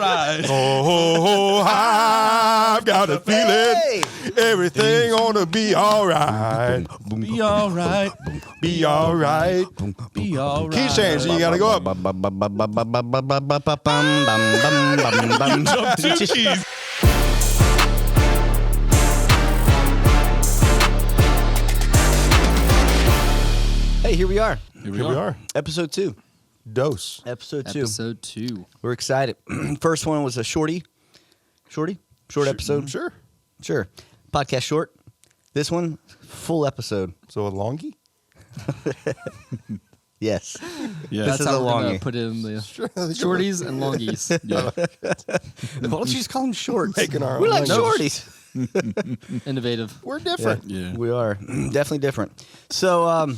Right. Oh, I've got a feeling everything gonna be all right. Be all right. Be all right. Be all right. Key change, so you gotta go up. Jump two keys. Hey, here we are. Here we are. Episode 2. Dose. Episode 2. Episode 2. We're excited. First one was a short episode. Sure. Sure. Podcast short. This one, full episode. So a longie? Yes. Yeah. This That's is how a we're going longie. to put it in the Sure. shorties and longies. Yeah. Why don't you just call them shorts? Making our We own like language. shorties. Innovative. We're different. Yeah. We are. Definitely different. So,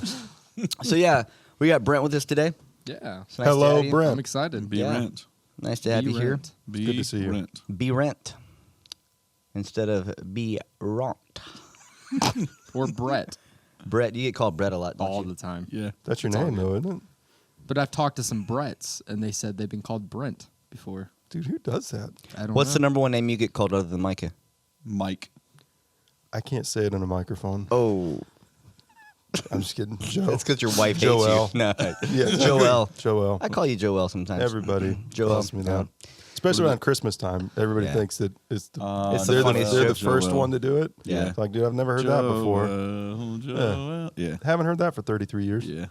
yeah, we got Brent with us today. Yeah. It's nice to Hello, have you. Brent. I'm excited. Be Yeah. rent. Nice to have Be you here. rent. Be good to see you. rent. Be rent instead of be ront. Or Brett Brett, you get called Brett a lot, don't all you? the time. Yeah. That's your It's all name, good. though, isn't it? But I've talked to some Bretts, and they said they've been called Brent before. Dude, who does that? I don't What's the know. number one name you get called other than Micah? Mike. I can't say it on a microphone. Oh, I'm just kidding. Joe. that's because your wife hates Joel. you. No, Yeah, Joel. Joel. I call you Joel sometimes. Everybody Joel. calls me that. Especially around Christmas time. Everybody Yeah. thinks that it's the, It's the they're funniest they're the joke. first one to do it. Yeah. It's like, dude, I've never heard that before. Joel. Yeah. Haven't heard that for 33 years. Yeah.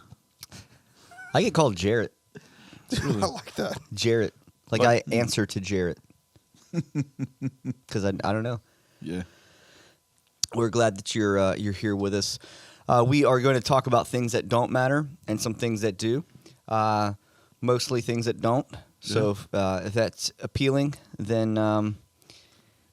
I get called Jarrett. I like that. Jarrett. Like I answer to Jarrett. Because I don't know. Yeah. We're glad that you're here with us. We are going to talk about things that don't matter and some things that do. Mostly things that don't. So if that's appealing, then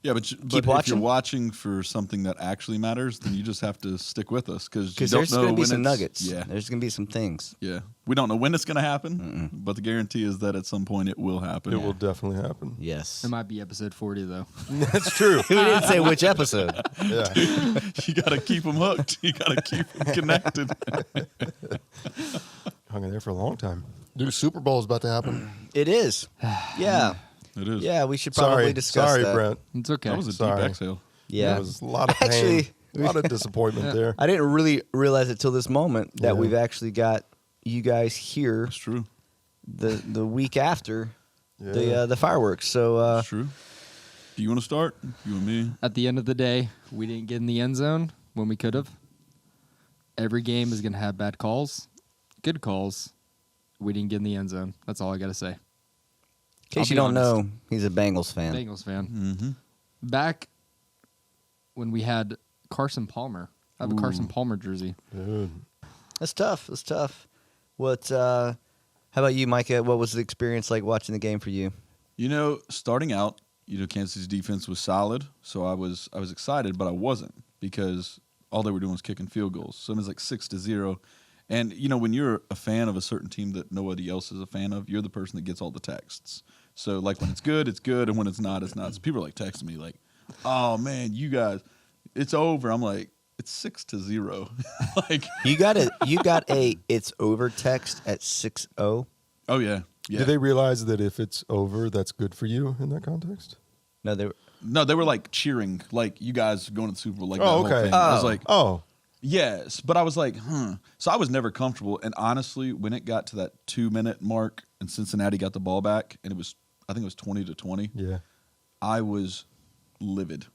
Yeah, but Keep if you're watching. watching for something that actually matters, then you just have to stick with us because you don't there's know going to be when some it's- nuggets. Yeah, There's going to be some things. yeah. We don't know when it's going to happen, but the guarantee is that at some point it will happen. It will definitely happen. Yes. It might be episode 40, though. That's true. We didn't say which episode. Yeah. You got to keep them hooked. You got to keep them connected. Hung in there for a long time. Dude, Super Bowl is about to happen. It is. Yeah. It is. Yeah, we should probably discuss Sorry, that. Brent. It's okay. That was a Sorry. deep exhale. Yeah. There was a lot of pain. Actually, a lot of disappointment there. I didn't really realize it till this moment that Yeah. we've actually got you guys here It's true. the week after Yeah. the fireworks. So It's true. Do you want to start? You and me? At the end of the day, we didn't get in the end zone when we could have. Every game is going to have bad calls, good calls. We didn't get in the end zone. That's all I got to say. in case I'll you be don't honest. know, he's a Bengals fan. Bengals fan. Mm-hmm. Back when we had Carson Palmer, I have a Carson Palmer jersey. Dude. That's tough. That's tough. What? How about you, Micah? What was the experience like watching the game for you? You know, starting out, Kansas City's defense was solid, so I was excited, but I wasn't because all they were doing was kicking field goals. So it was like 6-0. And, when you're a fan of a certain team that nobody else is a fan of, you're the person that gets all the texts. So, like, when it's good, and when it's not, it's not. So people are, like, texting me, like, oh, man, you guys, it's over. I'm like, it's 6-0. Like, You got a it's over text at 6:00. oh, yeah. Yeah. Do they realize that if it's over, that's good for you in that context? No, they were. No, they were, like, cheering, like, you guys going to the Super Bowl, like, that Oh, whole okay. thing. I was like, Oh. yes, but I was like, So I was never comfortable. And honestly, when it got to that 2-minute mark and Cincinnati got the ball back, and I think it was 20-20, Yeah. I was livid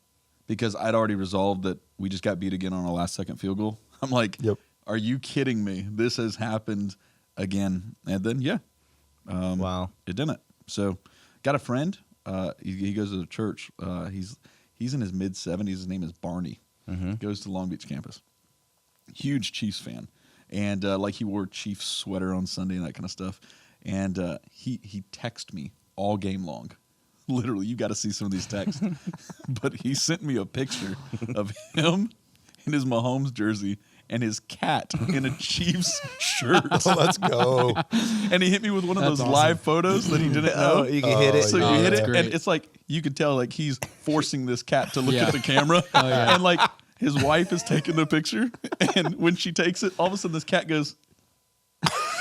because I'd already resolved that we just got beat again on our last second field goal. I'm like, Yep. Are you kidding me? This has happened again. And then, Wow. it didn't. So got a friend. He goes to the church. He's in his mid-70s. His name is Barney. Mm-hmm. Goes to Long Beach campus. Huge Chiefs fan, and he wore Chiefs sweater on Sunday and that kind of stuff. And he texted me all game long. Literally, you got to see some of these texts. But he sent me a picture of him in his Mahomes jersey and his cat in a Chiefs shirt. Oh, let's go. And he hit me with one of That's those awesome. live photos that he didn't know. Oh, you can hit it. So Oh, you hit yeah. it, Great. and it's like you could tell like he's forcing this cat to look Yeah. at the camera, Oh, yeah. and like his wife is taking the picture, and when she takes it, all of a sudden this cat goes,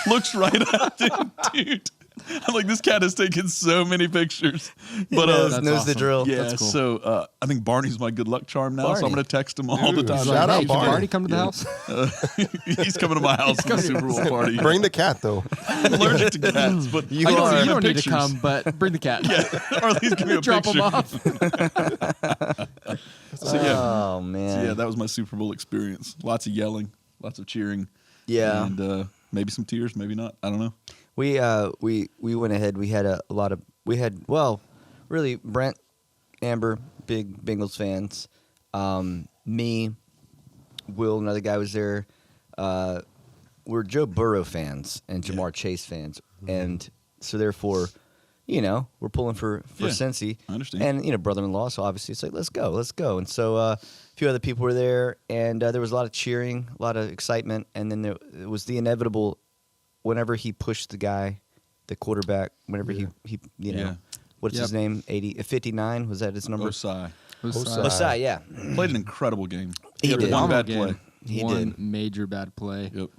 looks right at him, dude. I'm like, this cat has taken so many pictures. But knows That's the awesome. drill. yeah, That's cool. so I think Barney's my good luck charm now, so Barney. I'm going to text him all the Ooh, time. He's shout like, out hey, can Barney. Barney come to the house? He's coming to my house for the Super Bowl party. Bring the cat though. I'm allergic to cats, but You I can are- see You the don't need to pictures. come, but bring the cat. Or at least give me a Drop picture. him off. So yeah, Oh man. so yeah, that was my Super Bowl experience. Lots of yelling, lots of cheering. Yeah. And maybe some tears, maybe not. I don't know. We went ahead. We had really Brent, Amber, big Bengals fans. Me, Will, another guy was there. We're Joe Burrow fans and Jamar Chase fans, and so therefore, we're pulling for Yeah, Cincy. I understand. And brother-in-law, so obviously it's like let's go. And so a few other people were there, and there was a lot of cheering, a lot of excitement, and then it was the inevitable. Whenever he pushed the guy, the quarterback, whenever he Yeah. what's his Yep. name? 59, was that his number? Osai Osai, yeah. played an incredible game. He had did. one Phenomenal bad game. play. He One did. major bad play. Yep.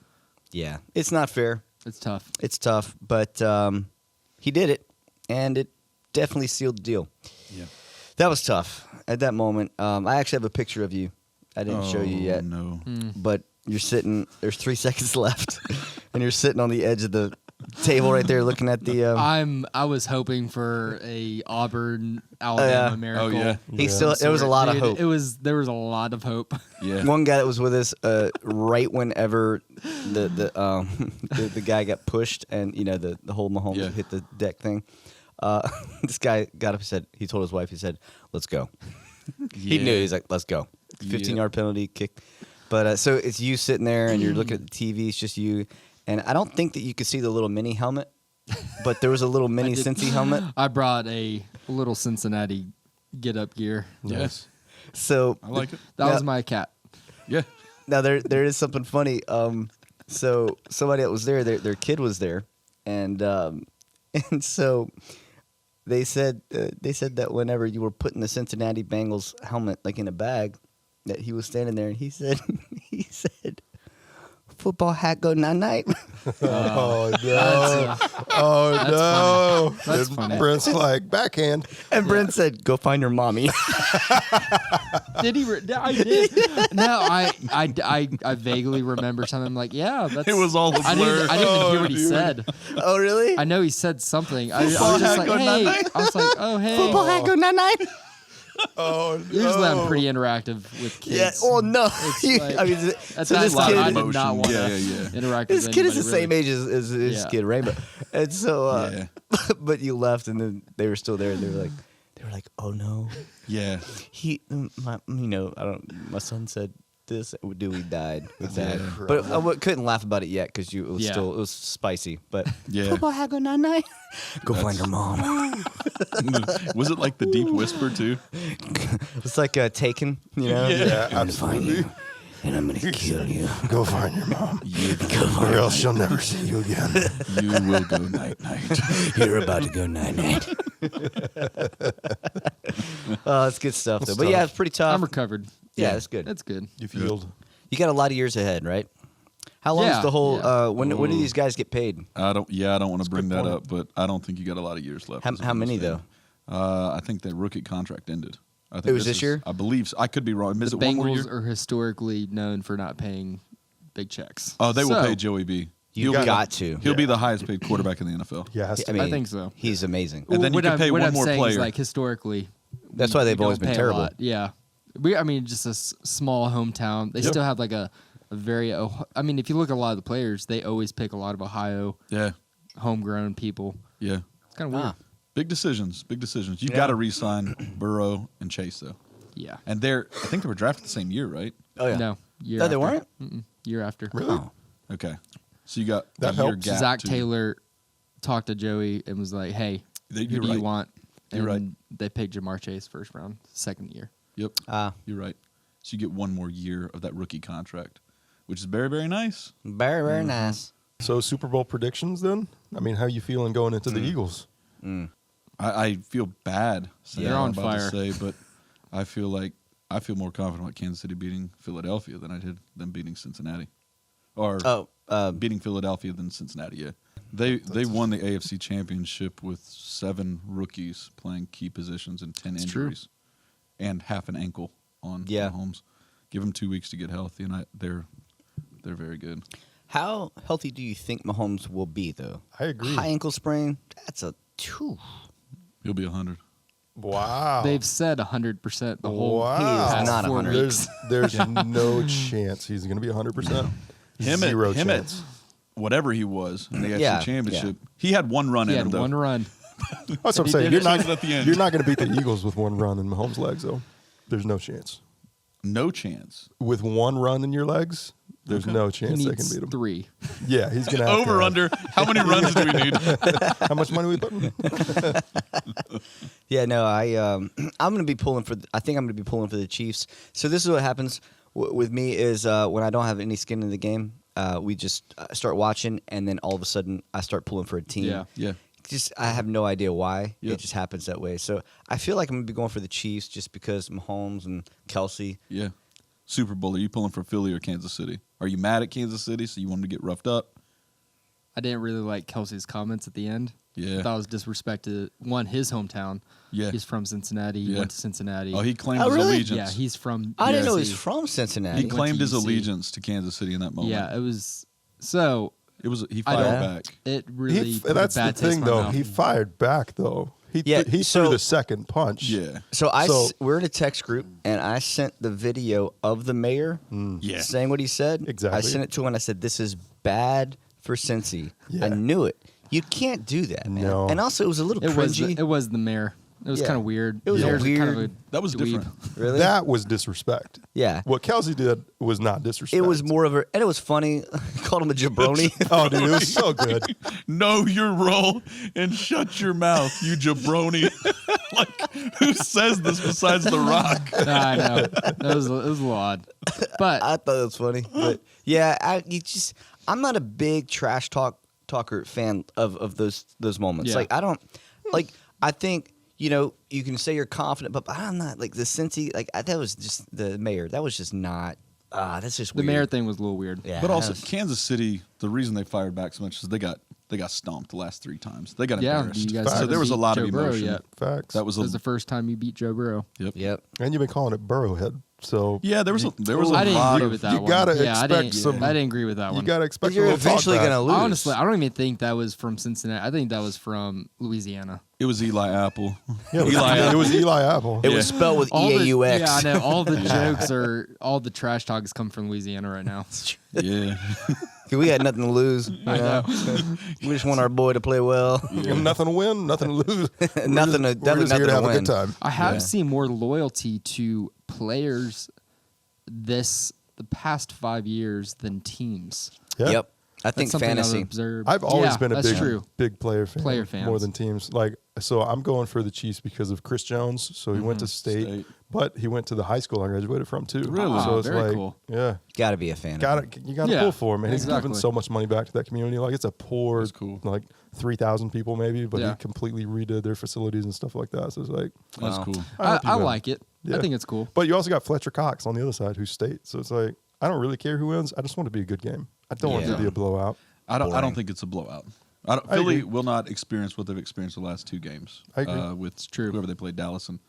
Yeah. It's not fair. It's tough. It's tough, but he did it, and it definitely sealed the deal. Yeah. That was tough at that moment. I actually have a picture of you. I didn't show you yet, No. but you're sitting. There's 3 seconds left, and you're sitting on the edge of the table right there, looking at the. I was hoping for a Auburn Alabama yeah. miracle. Oh yeah. He still. There was a lot of Dude, hope. There was a lot of hope. Yeah. One guy that was with us right whenever the guy got pushed and the whole Mahomes Yeah. hit the deck thing. This guy got up and said he told his wife, he said, "Let's go." He knew. He's like, "Let's go." 15-yard penalty kick. But so it's you sitting there and you're looking at the TV. It's just you, and I don't think that you could see the little mini helmet, but there was a little mini Cincy helmet. I brought a little Cincinnati get up gear. Yes. So I like it. That Yeah. was my cat. Yeah. now there is something funny. So somebody that was there, their kid was there, and so they said that whenever you were putting the Cincinnati Bengals helmet like in a bag, that he was standing there and he said, "Football hat go night night." Oh no! That's Oh no! That's And funny. Brent's like backhand. And Brent said, "Go find your mommy." Did he? I did. No, I vaguely remember something. I'm like, yeah, that's. It was all a I blur. didn't even hear Oh, what he dude. said. Oh really? I know he said something. I was Football just hat like, go hey. night-night? I was like, oh hey. Football hat go night night. Oh no! Usually I'm pretty interactive with kids. Yeah. Oh no. It's like- I mean, At so that this time, kid, I did not Emotion. want to Yeah. interact this with kid is the anybody, same really. age as his Yeah. kid Rainbow, and so Yeah. but you left, and then they were still there, and they were like, "Oh no, Yeah. my son said this, dude, we died with that." Yeah. But I couldn't laugh about it yet because it was Yeah. still it was spicy. But Yeah. football hat go night night. Go find your mom. Was it like the deep whisper too? It's like Taken, Yeah, absolutely. and I'm gonna kill you. Go find your mom, or else she'll never see you again. You will go night night. You're about to go night night. Oh, it's good stuff though. But yeah, it's pretty tough. I'm recovered. Yeah, it's good. That's good. You've healed. You got a lot of years ahead, right? How long is Yeah, the whole? yeah. When do these guys get paid? I don't want to bring good that point. up, but I don't think you got a lot of years left. How- as a how Bengals many, fan. I think the rookie contract ended. I think It was this year? I believe so. I could be wrong. Is The it one more Bengals year? are historically known for not paying big checks. Oh, they will So, pay Joey B. You He'll got be, to. He'll be the highest paid quarterback in the NFL. Yeah, has to I be. mean, I think so. He's amazing. And then you what can I'm, pay what one I'm more saying is player. like historically. That's why they've we always don't been pay a terrible. lot. Yeah, just a small hometown. They still have like a very. I mean, if you look at a lot of the players, they always pick a lot of Ohio Yeah, homegrown people. yeah. It's kind of weird. Ah. Big decisions. Big decisions. You Yeah. got to re-sign Burrow and Chase though. Yeah. And I think they were drafted the same year, right? Oh yeah. No. Year No, they after. weren't? Mm-mm, year after. Really? Oh. Okay. So you got That a year helps. gap Zach to- Taylor talked to Joey and was like, "Hey, who You're do right. you want?" You're right. And they picked Jamar Chase first round, second year. Yep. Ah, You're right. So you get one more year of that rookie contract, which is very, very nice. very very nice. So Super Bowl predictions then? I mean, how you feeling going into the Eagles? I feel bad saying They're what on I'm about fire. to say, but I feel more confident about Kansas City beating Philadelphia than I did them beating Cincinnati, or Oh, beating Philadelphia than Cincinnati. Yeah. They won the AFC Championship with 7 rookies playing key positions and 10 It's true. injuries, and half an ankle on Yeah. Mahomes. Give them 2 weeks to get healthy, and they're very good. How healthy do you think Mahomes will be, though? I agree. High ankle sprain, that's a 2. He'll be 100. Wow. They've said 100% the whole Wow. He is past not 4 100. weeks. There's no chance he's going to be 100%. Zero chance. At whatever he was in the AFC Yeah, Championship, he had one run He in had him, though. one run. That's what I'm He saying. did You're it. not, Shows it at the end. you're not going to beat the Eagles with one run in Mahomes' legs, though. There's no chance. No chance. With one run in your legs, there's no He chance they can needs beat him. 3. Yeah, he's going to have Over to under. How many runs do we need? How much money we putting? Yeah, no, I'm going to be pulling for. I think I'm going to be pulling for the Chiefs. So this is what happens with me is when I don't have any skin in the game, we just start watching, and then all of a sudden I start pulling for a team. Yeah. Yeah. Just I have no idea why. Yep. It just happens that way. So I feel like I'm going to be going for the Chiefs just because Mahomes and Kelsey. Yeah. Super Bowl. Are you pulling for Philly or Kansas City? Are you mad at Kansas City, so you want them to get roughed up? I didn't really like Kelsey's comments at the end. Yeah. I thought it was disrespect to, one, his hometown. Yeah. He's from Cincinnati. He Yeah. went to Cincinnati. Oh, he claimed Oh, his really? allegiance. Yeah, he's from I didn't know USC. he was from Cincinnati. He claimed his UC. allegiance to Kansas City in that moment. Yeah, it was so. He I fired don't- back. It really. put a That's the bad taste thing, in my though. mouth. He fired back, though. He Yeah, he so- threw the second punch. Yeah. So So- we're in a text group, and I sent the video of the mayor Yeah. saying what he said. Exactly. I sent it to him, and I said, "This is bad for Cincy." Yeah. I knew it. You can't do that, man. No. And also, it was a little It was. cringy. It was the mayor. It was Yeah. kind of weird. It was Mayor's weird. Kind of a That was dweeb. different. really? That was disrespect. Yeah. What Kelsey did was not disrespect. It was more of a, and it was funny. Called him a jabroni. Oh, dude, it was so good. Know your role and shut your mouth, you jabroni. Like, who says this besides The Rock? I know. It was a little odd, but I thought it was funny, but yeah, I'm not a big trash talker fan of those moments. Yeah. Like I don't like. I think you can say you're confident, but I'm not like the Cincy. Like that was just the mayor. That was just not. That's just the weird. mayor thing was a little weird. Yeah, But that also, was- Kansas City, the reason they fired back so much is they got stomped the last 3 times. They got Yeah, embarrassed. you guys So haven't there was a beat lot of Joe Burrow emotion. yet. Facts. That was It was the first time you beat Joe Burrow. Yep. And you've been calling it Burrowhead. So Yeah, there was a I didn't lot agree of with that you one. gotta yeah, I expect didn't, some- I didn't agree with that you one. got to expect But you're a little eventually talk back. gonna lose. Honestly, I don't even think that was from Cincinnati. I think that was from Louisiana. It was Eli Apple. Yeah, Eli it was Eli Apple. It Yeah. was spelled with All the- EAUX. Yeah, I know. All the jokes all the trash talks come from Louisiana right now. Yeah. We had nothing to lose. I know. We just want our boy to play well. Nothing to win, nothing to lose. Nothing to- We're just nothing here to to have a win. good time. I have Yeah. seen more loyalty to players the past 5 years than teams. Yeah. Yep. I That's think something fantasy. I've observed. I've always Yeah, been a that's true. big player fan. Player fans. More than teams. Like, so I'm going for the Chiefs because of Chris Jones. So he went to state, but he went to the high school I graduated from too. Really? So it's Very like, cool. yeah, Got to be a fan. you got to Yeah, pull for him. And he's exactly. given so much money back to that community. Like it's a poor, That's cool. like 3,000 people maybe, but Yeah. he completely redid their facilities and stuff like that. So it's like, That's Wow. cool. I hope you I win. like it. Yeah. I think it's cool. But you also got Fletcher Cox on the other side, who's state. So it's like, I don't really care who wins. I just want it to be a good game. I don't want it Yeah. to be a blowout. I don't Boring. think it's a blowout. I Philly agree. will not experience what they've experienced the last 2 games. I agree. With true. whoever they played, Dallas and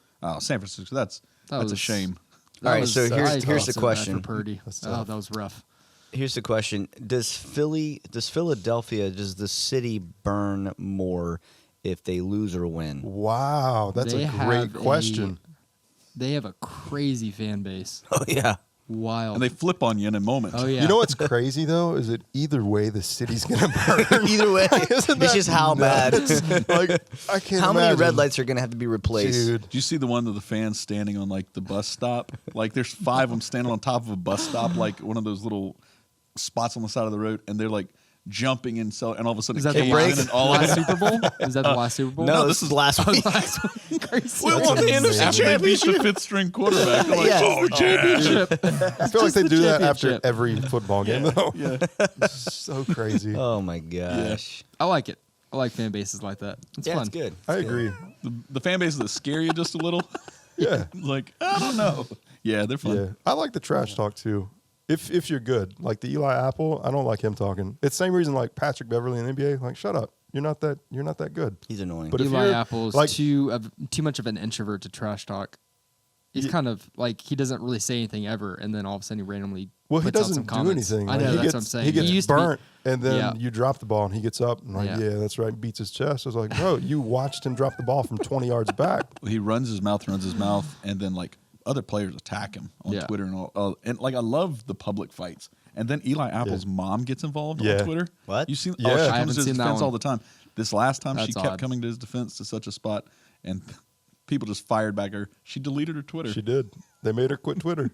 San Francisco. That's a was- shame. All right, was- so here's- I here's felt the so bad question. For Purdy. That's Oh, tough. that was rough. Here's the question: does Philadelphia, does the city burn more if they lose or win? Wow, that's They a have great question. They have a crazy fan base. Oh yeah, Wild. And they flip on you in a moment. oh yeah. You know what's crazy though is that either way the city's gonna burn. either way, Isn't it's that just how nuts? bad. Like I can't. How many imagine. red lights are gonna have to be replaced? dude? Did you see the one of the fans standing on like the bus stop? Like there's 5 of them standing on top of a bus stop, like one of those little spots on the side of the road, and they're like jumping and and all of a sudden Is it that the caves breaks? in and all of last Super Bowl? Is that the last Super Bowl? No, this is last week. Last one. Crazy. We That's won the amazing. NFC After they beat the 5th string quarterback. They're like, Yeah. oh, championship. I feel like they the do that after championship. every football game though. Yeah. So crazy. Oh my gosh. I like it. I like fan bases like that. It's Yeah, fun. it's good. I agree. The fan bases that scare you just a little. Yeah. Like, I don't know. Yeah, they're fun. Yeah. I like the trash talk too. If you're good, like the Eli Apple, I don't like him talking. It's the same reason like Patrick Beverly in the NBA. Like, shut up. You're not that good. He's annoying. But if Eli you're, Apple's like- too much of an introvert to trash talk. He's kind of like he doesn't really say anything ever, and then all of a sudden he randomly Well, he puts out some doesn't do comments. anything. I Like, know he that's gets, what I'm saying. He gets used to be- burnt, and then Yeah. you drop the ball, and he gets up and like, Yeah. yeah, that's right, beats his chest. I was like, bro, you watched him drop the ball from 20 yards back. He runs his mouth, and then like other players attack him on Yeah. Twitter and all. And like I love the public fights. And then Eli Apple's mom gets involved Yeah. on Twitter. What? You see? Yeah. Oh, she I comes haven't to his seen that defense one. all the time. This last time she That's kept odd. coming to his defense to such a spot, and people just fired back at her. She deleted her Twitter. She did. They made her quit Twitter.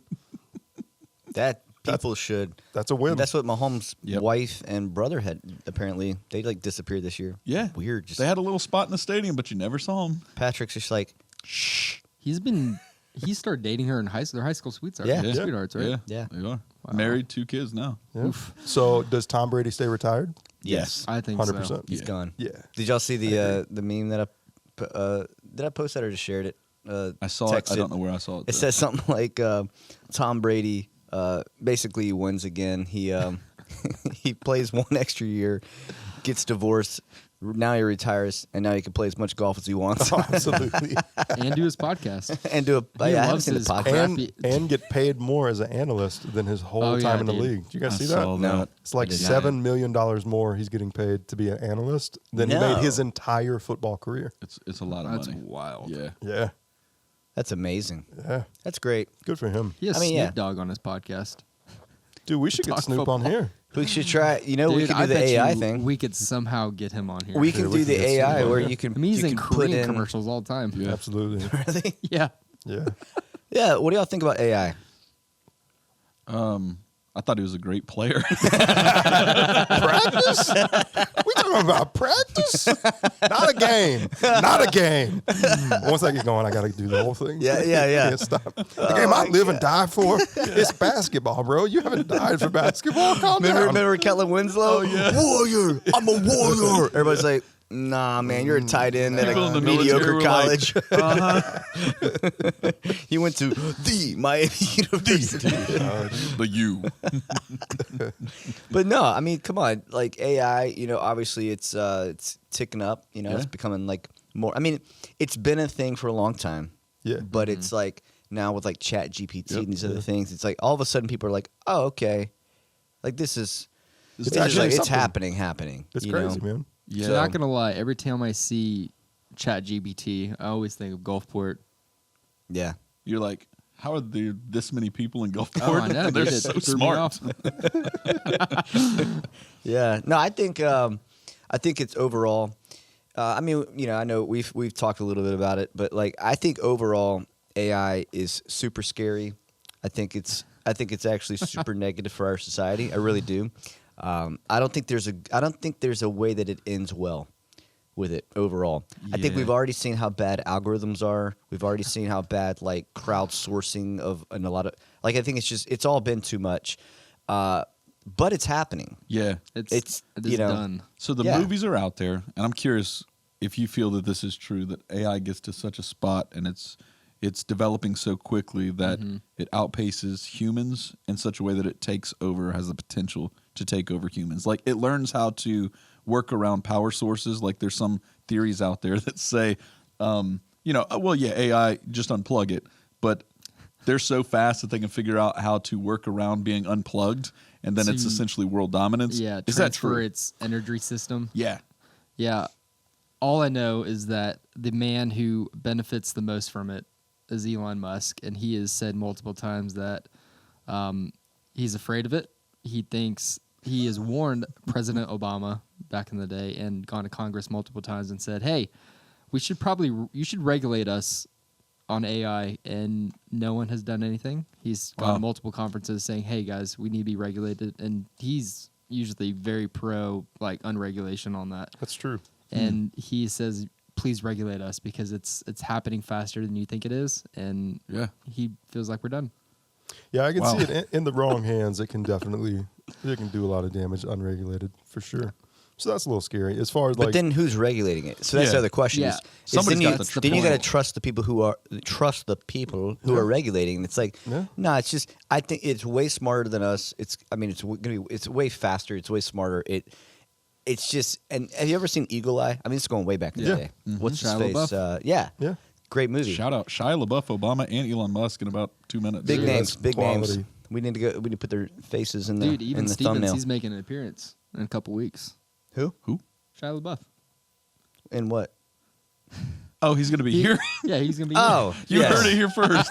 That people should. That's a win. That's what Mahomes' Yep. wife and brother had apparently. They like disappeared this year. Yeah, Weird. Just They had a little spot in the stadium, but you never saw him. Patrick's just like, He started dating her in high school. They're high school Yeah. sweethearts, right? Yeah. they are Wow. married, 2 kids now. Yeah. So does Tom Brady stay retired? yes, I think 100%. so. he's Yeah. gone. Yeah. Did y'all see the meme that did I post that or just shared it? I saw it. I Texted. don't know where I saw it. It though. says something like Tom Brady basically wins again. He he plays one extra year, gets divorced. Now he retires, and now he can play as much golf as he wants Oh, absolutely. And do his podcast. and do a. He I haven't loves seen the his podcast. crappy- and get paid more as an analyst than his whole Oh, yeah, time in the dude. league. Did you guys I see saw that? No. that. It's like I did not. $7 million more he's getting paid to be an analyst than he No. made his entire football career. It's a lot of That's money. wild. Yeah. Yeah. That's amazing. Yeah. That's great. Good for him. He has I mean, Snoop yeah. Dogg on his podcast. Dude, we should get Talk Snoop on football. here. We should try. You know, we Dude, could I do the bet AI you thing. We could somehow get him on here. We can Dude, do we the can get Snoop AI on where here. you can. I mean, he's you in can put Korean in. commercials all the time. Yeah. Absolutely. Really? Yeah. Yeah. Yeah. What do y'all think about AI? I thought he was a great player. Practice? We talking about practice? Not a game. Not a game. Once I get going, I got to do the whole thing. Yeah. I can't stop. The game I live and die for, it's basketball, bro. You haven't died for basketball. Calm down. Remember Kellen Winslow? Oh yeah. Warrior. I'm a warrior. Everybody's like, nah, man, you're a tight end at People in a the military mediocre were college. like, He went to the Miami University. the U. But no, I mean, come on, like AI. You know, obviously it's ticking up. You know, Yeah. it's becoming like more. I mean, it's been a thing for a long time. Yeah. But it's like now with like Chat GPT Yep. and these other things, it's like all of a sudden people are like, oh, okay, like this is. It's It's, actually like, it's something. happening. It's you crazy, know? man. Yeah. So not gonna lie, every time I see Chat GBT, I always think of Gulfport. Yeah. You're like, how are there this many people in Gulfport? Oh, I know, They're dude, it so threw me smart. off. Yeah. No, I think it's overall. I mean, you know, I know we've talked a little bit about it, but like I think overall AI is super scary. I think it's actually super negative for our society. I really do. I don't think there's a way that it ends well with it overall. I think Yeah. we've already seen how bad algorithms are. We've already seen how bad like crowdsourcing and a lot of like I think it's all been too much. But it's happening. Yeah. It It's, is you know, done. So the Yeah. movies are out there, and I'm curious if you feel that this is true, that AI gets to such a spot and it's developing so quickly that it outpaces humans in such a way that it takes over, has the potential to take over humans. Like it learns how to work around power sources. Like there's some theories out there that say, AI, just unplug it. But they're so fast that they can figure out how to work around being unplugged, and then it's To- essentially world dominance. Yeah, Is that transfer true? its energy system. Yeah. Yeah. All I know is that the man who benefits the most from it is Elon Musk, and he has said multiple times that he's afraid of it. He has warned President Obama back in the day and gone to Congress multiple times and said, "Hey, you should regulate us on AI," and no one has done anything. He's gone Wow. to multiple conferences saying, "Hey guys, we need to be regulated," and he's usually very pro like unregulation on that. That's true. And he says, "Please regulate us because it's happening faster than you think it is," and Yeah. he feels like we're done. Yeah, I can Wow. see it in the wrong hands. It can do a lot of damage unregulated for sure. So that's a little scary as far as But then who's regulating it? So that's Yeah. the other question. Yeah. Is Somebody's then got you, the then you got to point. trust the people who are regulating. And it's like, Yeah. no, it's just I think it's way smarter than us. It's way faster. It's way smarter. It's just. And have you ever seen Eagle Eye? I mean, it's going way back in the Yeah. day. Mm-hmm. What's his Shia face? LaBeouf. Yeah, Yeah. great movie. Shout out Shia LaBeouf, Obama, and Elon Musk in about 2 minutes. Big Yeah, names. that's Big names. quality. We need to put their faces in the Dude, even in the Stevens, thumbnail. he's making an appearance in a couple weeks. Who? Shia LaBeouf. And what? Oh, he's going to be here. Yeah, he's gonna be. Oh, You yes. heard it here first.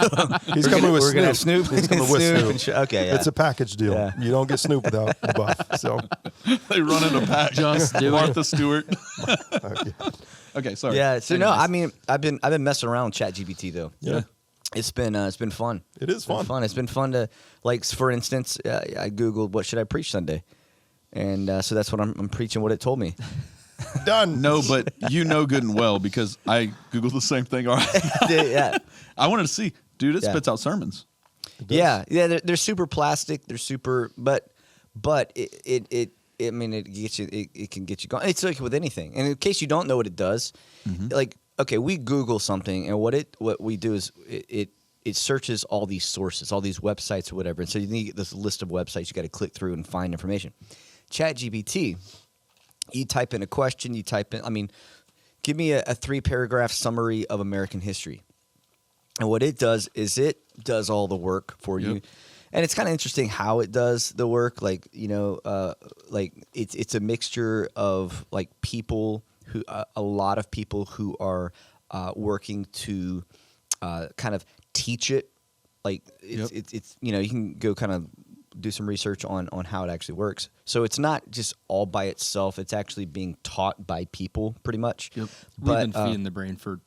He's coming with We're gonna have Snoop. Snoop. He's coming with Snoop Snoop. and okay, yeah. It's a package deal. Yeah. You don't get Snoop without the buff. So, They run in a pack. Just do it. Martha Stewart. okay. Okay, sorry. Yeah. So no, Anyways. I mean, I've been messing around with ChatGPT though. Yeah. It's been fun. It is fun. It's been fun to like. For instance, I googled what should I preach Sunday, and so that's what I'm preaching. What it told me. Done. No, but you know good and well because I Googled the same thing. All right. Yeah. I wanted to see. Dude, it Yeah. spits out sermons. Yeah. They're super plastic. They're super, but it I mean, it gets you. It can get you going. It's like with anything. And in case you don't know what it does, like okay, we Google something, and what we do is it searches all these sources, all these websites or whatever. And so you need this list of websites you got to click through and find information. ChatGPT, you type in a question. You type in. I mean, give me a 3-paragraph summary of American history. And what it does is it does all the work for you. Yep. And it's kind of interesting how it does the work. Like, you know, like it's a mixture of like people who, a lot of people who are working to kind of teach it. Like it's you know, you can go kind of do some research on how it actually works. So it's not just all by itself. It's actually being taught by people pretty much. Yep. We've But, been feeding the brain for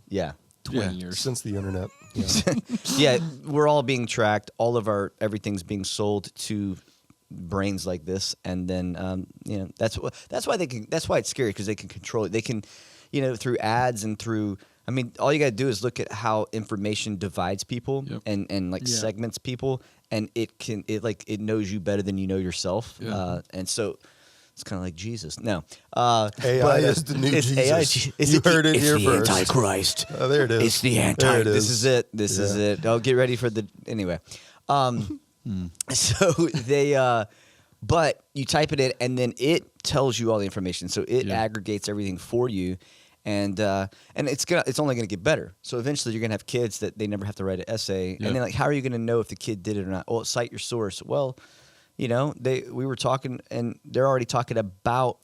yeah. 20 Yeah. years. Since the internet. Yeah. Yeah, we're all being tracked. All of everything's being sold to brains like this, and then you know that's why it's scary because they can control it. They can, you know, through ads and through. I mean, all you got to do is look at how information divides people Yep. and like Yeah. segments people, and it knows you better than you know yourself. Yeah. And so. It's kind of like Jesus. No, AI is the new it's Jesus. You heard it here first. Antichrist. Oh, there it is. It's the There anti. it This is. is it. This is Yeah. it. Oh, get ready for the anyway. So they, but you type it in, and then it tells you all the information. So it Yeah. aggregates everything for you, and it's only gonna get better. So eventually, you're gonna have kids that they never have to write an essay, Yeah. and then like, how are you gonna know if the kid did it or not? Well, cite your source. Well, you know, we were talking, and they're already talking about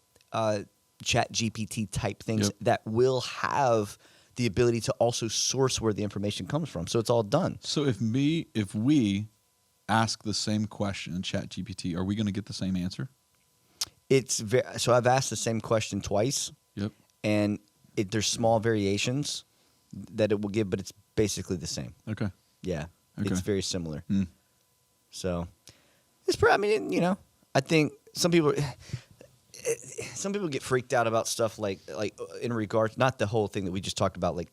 Chat GPT type things Yep. that will have the ability to also source where the information comes from. So it's all done. So if we ask the same question in ChatGPT, are we going to get the same answer? So I've asked the same question twice, Yep. and there's small variations that it will give, but it's basically the same. Okay. Yeah, Okay. it's very similar. Mm. So it's I mean, you know, I think some people get freaked out about stuff like in regards, not the whole thing that we just talked about, like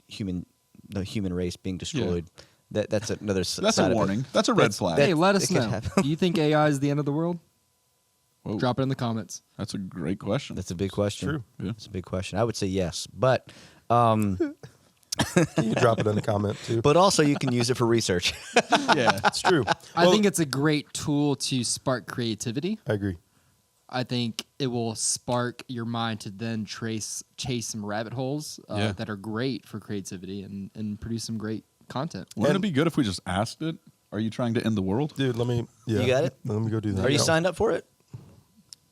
the human race being destroyed. That's another That's side a of it. warning. That's a red That's- flag. that- Hey, let us it could know. happen. Do you think AI is the end of the world? Whoa. Drop it in the comments. That's a great question. That's a big question. True. Yeah. It's a big question. I would say yes, but You drop it in the comment too. also you can use it for research. Yeah. It's true. I Well, think it's a great tool to spark creativity. I agree. I think it will spark your mind to then chase some rabbit holes Yeah. that are great for creativity and produce some great content. Wouldn't it be good if we just asked it? Are you trying to end the world? Dude, let me. Yeah. You got it? Let me go do that. Are you Yeah. signed up for it?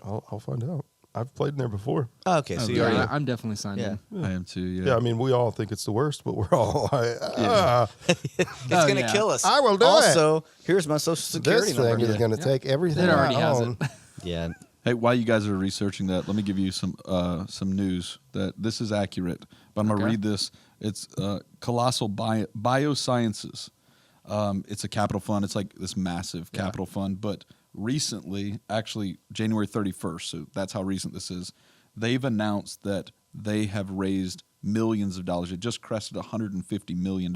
I'll find out. I've played in there before. Oh, okay, so Oh, you yeah. already. I'm definitely signed Yeah. in. I am too. Yeah. Yeah, I mean, we all think it's the worst, but we're all like, It's Oh, gonna yeah. kill us. I will do also, here's my social security this thing number. is going to take everything It already I has own. it. Yeah. Hey, while you guys are researching that, let me give you some news that this is accurate. But I'm going to Okay. read this. It's Colossal Biosciences. It's a capital fund. It's like this massive capital fund. But recently, actually January 31st, so that's how recent this is, they've announced that they have raised millions of dollars. It just crested $150 million.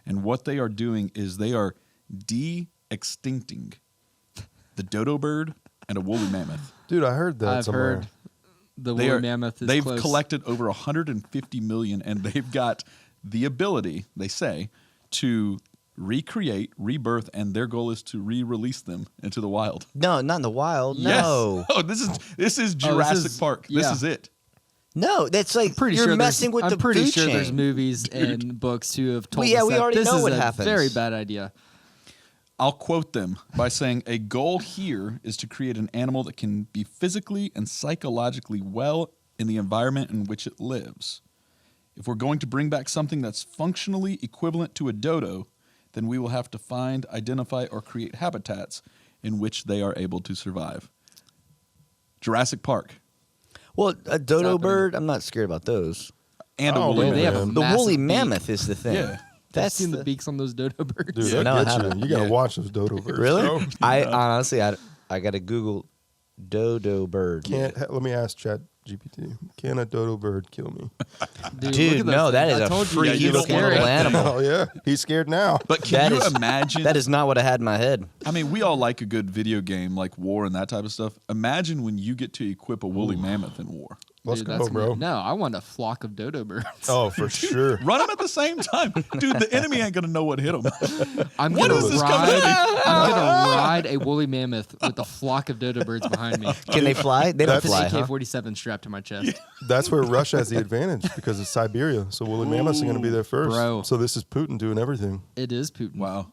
And what they are doing is they are de-extincting the dodo bird and a woolly mammoth. Dude, I heard that I've somewhere. heard the woolly mammoth is They've close. collected over 150 million, and they've got the ability, they say, to recreate, rebirth, and their goal is to re-release them into the wild. No, not in the wild. Yes. No. Oh, this is Jurassic Park. This yeah. is it. No, that's like Pretty you're sure messing with I'm the pretty food sure chain. there's movies and books who have told Well, yeah, us we that already this know is what a happens. very bad idea. I'll quote them by saying, a goal here is to create an animal that can be physically and psychologically well in the environment in which it lives. If we're going to bring back something that's functionally equivalent to a dodo, then we will have to find, identify, or create habitats in which they are able to survive. Jurassic Park. Well, a dodo happening. bird, I'm not scared about those. And Oh, a woolly man. They have a mammoth. The massive woolly beak. mammoth is the thing. Yeah. That's seen the the- beaks on those dodo birds. Dude, Yeah, that no, I gets you. haven't. You gotta Yeah. watch those dodo birds. Really? bro. I honestly, I got to Google dodo bird. Let me ask Chat GPT. Can a dodo bird kill me? Dude, Dude, look at no, those that things. is I a told you, freaky you don't looking wanna little let animal. Oh yeah, he's scared now. But can That you is- imagine? That is not what I had in my head. I mean, we all like a good video game like war and that type of stuff. Imagine when you get to equip a woolly mammoth in war. Let's Dude, go, that's bro. No, I want a flock of dodo birds. Oh, for sure. Run them at the same time. Dude, the enemy ain't going to know what hit them. I'm What gonna is this ride. company? I'm gonna ride a woolly mammoth with a flock of dodo birds behind me. Can they fly? They don't That's- fly, huh? AK-47 strapped to my chest. That's where Russia has the advantage because it's Siberia. So woolly mammoths are going to be there first. Bro. So this is Putin doing everything. It is Putin. Wow.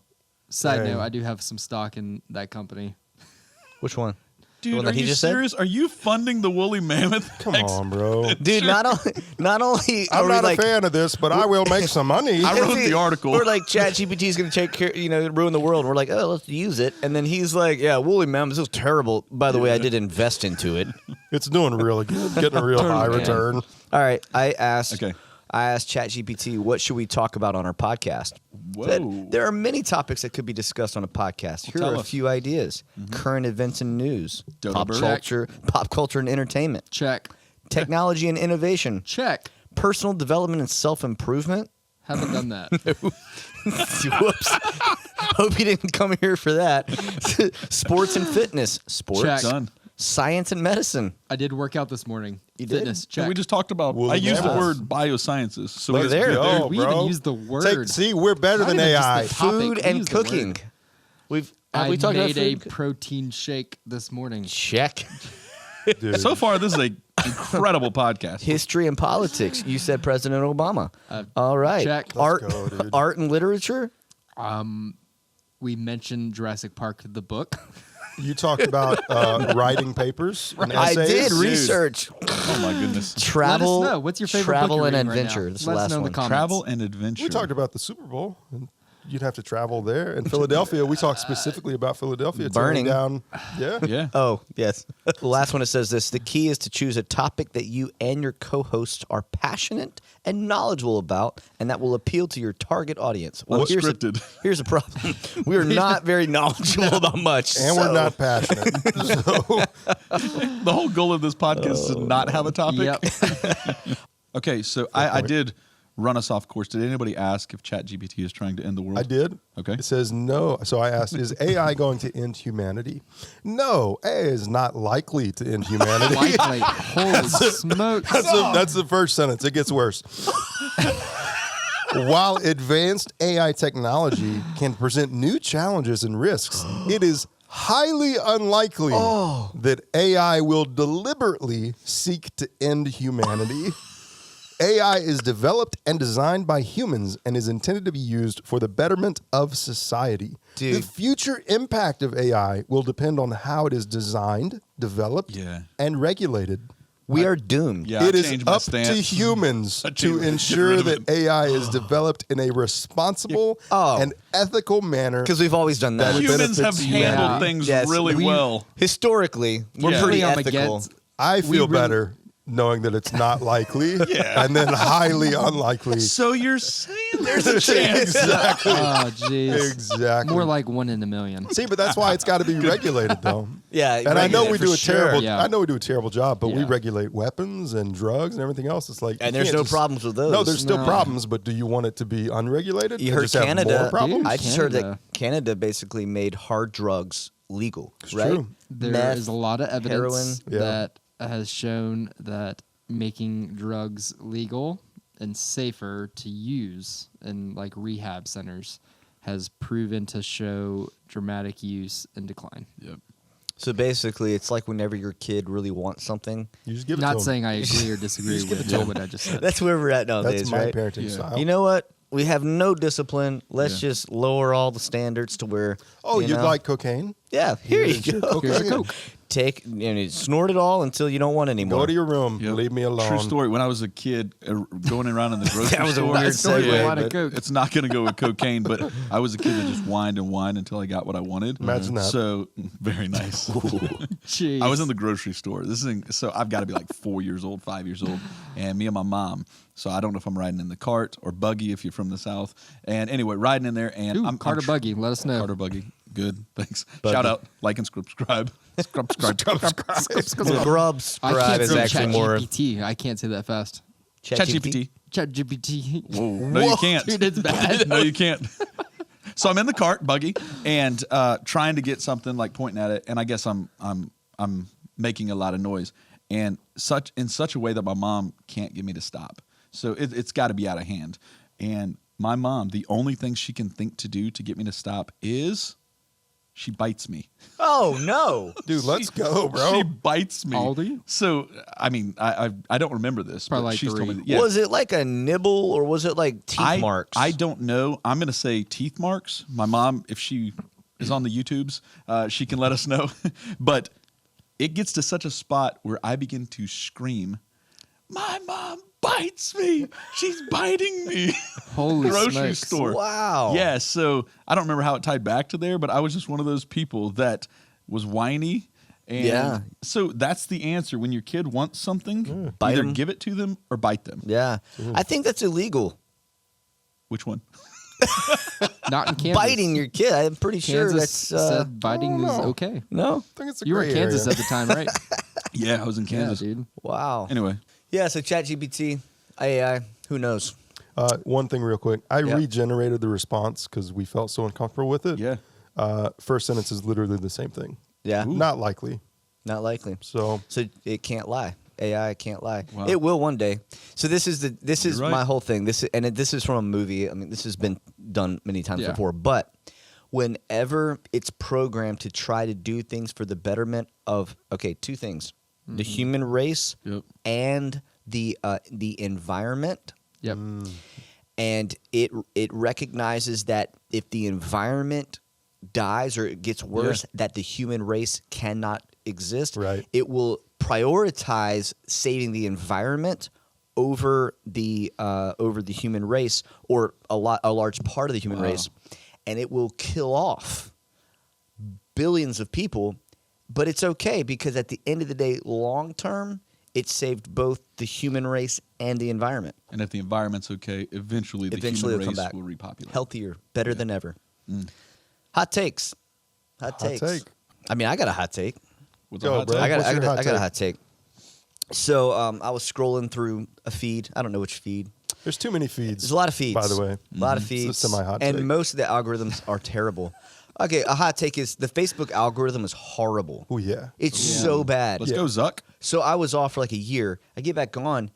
Side Dang. note: I do have some stock in that company. Which one? Dude, one are that he you just said? serious? Are you funding the woolly mammoth? Come on, bro. Dude, not only are I'm we not like, a fan of this, but I will make some money. I wrote the article. We're like, ChatGPT is going to take care, ruin the world. We're like, oh, let's use it. And then he's like, yeah, woolly mammoths, this was terrible. By the way, I did invest into it. It's doing really good, getting a real high Totally. return. All right, I asked Okay. ChatGPT, what should we talk about on our podcast? Whoa. Said, there are many topics that could be discussed on a podcast. Here tell are a us. few ideas: current events and news, Dodo pop bird. culture and entertainment, Check. technology and innovation, Check. personal development and self-improvement. Haven't done that. Whoops. Hope you didn't come here for that. Sports and fitness. Sports. Check. Done. Science and medicine. I did work out this morning. You did? Fitness. Yeah, Check. we just talked about. Woolly I used the mammoths. word biosciences. So Look it's there. good. Yo, we bro. even used the word. See, we're better Not than even just AI. the topic, Food we and used the word. cooking. Have I we talked about made a food? protein shake this morning. Check. Dude. So far, this is a incredible podcast. History and politics. You said President Obama. All right. check. Art, Let's go, dude. art and literature. We mentioned Jurassic Park, the book. You talked about writing papers and I essays. did Dude. research. Oh my goodness. Travel. Let us know. What's your favorite book Travel you're and reading right adventure. now? This is Let the us last know in one. the comments. Travel and adventure. We talked about the Super Bowl, and you'd have to travel there. In Philadelphia, we talked specifically about Philadelphia. It's only Burning. down. Yeah. Yeah. Oh, yes. The last one, it says this: the key is to choose a topic that you and your co-hosts are passionate and knowledgeable about, and that will appeal to your target audience. Well, Unscripted. here's a problem. We are not very knowledgeable about much. And so- we're not passionate. So, The whole goal of this podcast is to not have a topic. Yep. Okay, so I did run us off course. Did anybody ask if ChatGPT is trying to end the world? I did. Okay. It says no. So I asked, is AI going to end humanity? No, AI is not likely to end humanity. Likely. Holy smokes. That's the first sentence. It gets worse. While advanced AI technology can present new challenges and risks, it is highly unlikely that AI will deliberately seek to end humanity. AI is developed and designed by humans and is intended to be used for the betterment of society. The Dude. future impact of AI will depend on how it is designed, developed, Yeah. and regulated. We are doomed. Yeah, I It is changed my up stance. to humans I changed to my- get ensure rid of that it. AI is developed in a responsible Oh. and ethical manner. Because we've always done that. That Humans have benefits handled humanity. things Yes, really we- well. Historically, we're Yeah. pretty I'm ethical. against- I feel really- better knowing that it's not likely Yeah. and then highly unlikely. So you're saying there's a chance. Exactly. Oh, jeez. Exactly. More like 1 in a million. See, but that's why it's got to be regulated, though. Yeah, And I know we for do a sure. terrible. Yeah. I know we do a terrible job, but we Yeah. regulate weapons and drugs and everything else. It's like And you there's can't no just- problems with those. No, there's still No. problems, but do you want it to be unregulated? You and heard just have Canada. more problems? I just heard that Canada. Canada basically made hard drugs legal, It's right? true. There Meth, is a lot of evidence Yeah. that has shown that making drugs legal and safer to use in like rehab centers has proven to show dramatic use and decline. Yep. So basically, it's like whenever your kid really wants something. You just give it to Not them. saying I agree or disagree Just give with it to 'em. what I just said. That's where we're at nowadays, That's my right? parenting Yeah. style. You know what? We have no discipline. Let's Yeah. just lower all the standards to where. Oh, you you'd know- like cocaine? Yeah, here Here's you your go. Here's your cocaine. Coke. Take snort it all until you don't want any more. Go to your room. Yep. Leave me alone. True story. When I was a kid, going around in the grocery That was a store. weird Snort segue, a lot of but- Coke. It's not going to go with cocaine, but I was a kid that just whined and whined until I got what I wanted. Imagine that. So very nice. Jeez. I was in the grocery store. So I've got to be like 4 years old, 5 years old, and me and my mom. So I don't know if I'm riding in the cart or buggy if you're from the South. And anyway, riding in there, and Ooh, I'm Carter Buggy. Let us know. Carter buggy. Good, thanks. Buggy. Shout out, like and subscribe. Subscribe. Grub I scribe can't is say actually more. ChatGPT. I can't say that fast. ChatGPT. ChatGPT. Whoa, no, you can't. Dude, it's bad. No, you can't. So I'm in the cart, buggy, and trying to get something, like pointing at it, and I guess I'm making a lot of noise, and in such a way that my mom can't get me to stop. So it's got to be out of hand. And my mom, the only thing she can think to do to get me to stop is she bites me. Oh no! Dude, let's go, bro. She bites me. How old are you? So I mean, I don't remember this, Probably but like she's told 3. me. Yeah. Was it like a nibble or was it like teeth marks? I don't know. I'm going to say teeth marks. My mom, if she is on the YouTubes, she can let us know. But it gets to such a spot where I begin to scream, "My mom bites me. She's biting me." Holy Grocery smokes. store. Wow. Yeah, so I don't remember how it tied back to there, but I was just one of those people that was whiny. And Yeah. so that's the answer. When your kid wants something, Bite either 'em. give it to them or bite them. Yeah. I think that's illegal. Which one? Not in Kansas. Biting your kid. I'm pretty sure Kansas that's said biting I don't is know. okay. no. I think it's a You were gray in Kansas area. at the time, right? Yeah, I was in Kansas. Yeah, dude. Wow. Anyway, Yeah. So ChatGPT, AI, who knows? One thing real quick. I Yeah. regenerated the response because we felt so uncomfortable with it. yeah. First sentence is literally the same thing. Yeah. Not likely. Not likely. So So it can't lie. AI can't lie. Wow. It will one day. So this is You're right. my whole thing. This is from a movie. I mean, this has been done many times Yeah. before. But whenever it's programmed to try to do things for the betterment of two things: the human race Yep. and the environment. Yep. And it recognizes that if the environment dies or it gets worse, that the human race cannot exist. Right. It will prioritize saving the environment over the human race, or a large part of the human Wow. race, and it will kill off billions of people. But it's okay because at the end of the day, long term, it saved both the human race and the environment. And if the environment's okay, eventually the Eventually human it'll come race back. will repopulate. Healthier, better than ever. Hot takes. Hot takes. take. I mean, I got a hot take. What's Go, a hot bro. take? I got What's your hot a take? hot take. So I was scrolling through a feed. I don't know which feed. there's too many feeds. There's a lot of feeds. By the way. A lot of It's a feeds. semi-hot and take. most of the algorithms are terrible. Okay, a hot take is the Facebook algorithm is horrible. Oh yeah. It's so bad. Let's go, Zuck. So I was off for like a year. I get back on.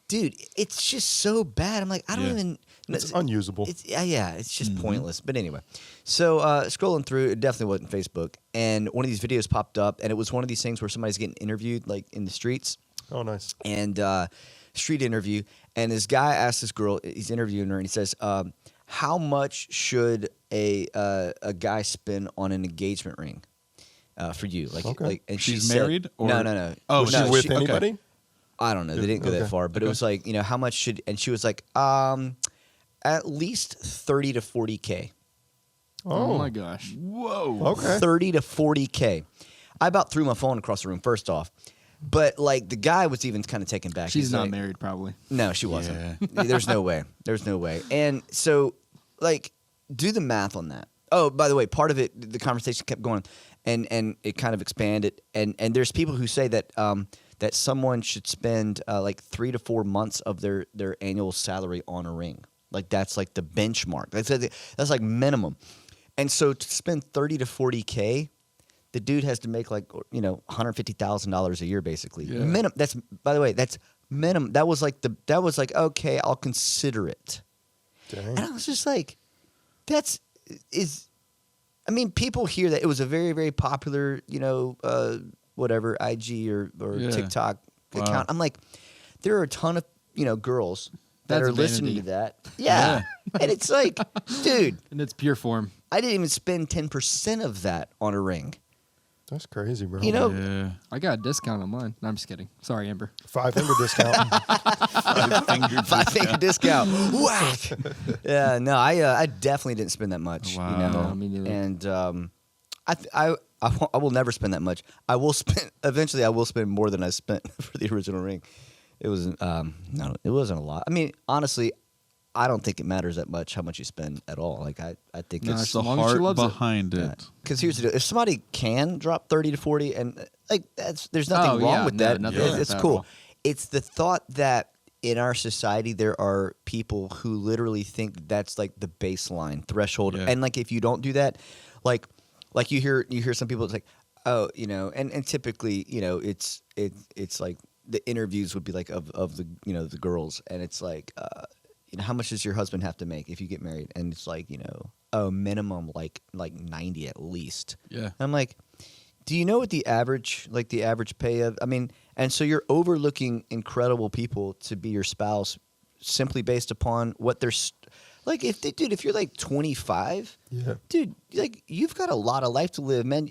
Dude, it's just so bad. I'm like, I don't Yeah. even. It's unusable. It's it's just pointless. But anyway, so scrolling through, it definitely wasn't Facebook. And one of these videos popped up, and it was one of these things where somebody's getting interviewed, like in the streets, Oh nice. and street interview. And this guy asked this girl, he's interviewing her, and he says, "How much should a guy spend on an engagement ring for you?" Like, Okay. and she She's said- married, or- No. Oh, Was no, she with okay. anybody? I don't know. They didn't go that Okay. far, but it Okay. was like, how much should? And she was like, at least 30 to 40K. Oh my gosh. Whoa. Okay. 30 to 40K. I about threw my phone across the room first off, but like the guy was even kind of taken back. She's He's not like, married, probably. No, she wasn't. There's no way. There's no way. And so, like, do the math on that. Oh, by the way, part of it, the conversation kept going, and it kind of expanded. And there's people who say that that someone should spend like 3 to 4 months of their annual salary on a ring. Like that's like the benchmark. That's like minimum. And so to spend 30 to 40K, the dude has to make like $150,000 a year basically. Yeah. Minimum. That's, by the way, that's minimum. That was like okay, I'll consider it. Dang. And I was just like, I mean, people hear that it was a very, very popular, whatever, IG or Yeah. TikTok Wow. account. I'm like, there are a ton of, girls that That's are listening vanity. to that. Yeah. And it's like, dude, In its pure form. I didn't even spend 10% of that on a ring. That's crazy, bro. Yeah. I got a discount on mine. No, I'm just kidding. Sorry, Amber. $500 discount. 5-finger discount. Whack. Yeah, no, I definitely didn't spend that much. Wow. No, me neither. And I will never spend that much. Eventually I will spend more than I spent for the original ring. It was no, it wasn't a lot. I mean, honestly, I don't think it matters that much how much you spend at all. Like I think No, it's It's the As long as she heart loves it. behind it. because here's the deal: if somebody can drop 30 to 40, and like there's nothing Oh, wrong yeah, with no, that. nothing wrong It's with that at cool. all. It's the thought that in our society there are people who literally think that's like the baseline threshold, Yeah. and like if you don't do that, like you hear some people, it's like, oh, and typically it's like the interviews would be like of the the girls, and it's like how much does your husband have to make if you get married, and it's like minimum like 90 at least. Yeah. I'm like, do you know what the average pay of? I mean, and so you're overlooking incredible people to be your spouse simply based upon what they're like. If you're like 25, Yeah. dude, like you've got a lot of life to live, man.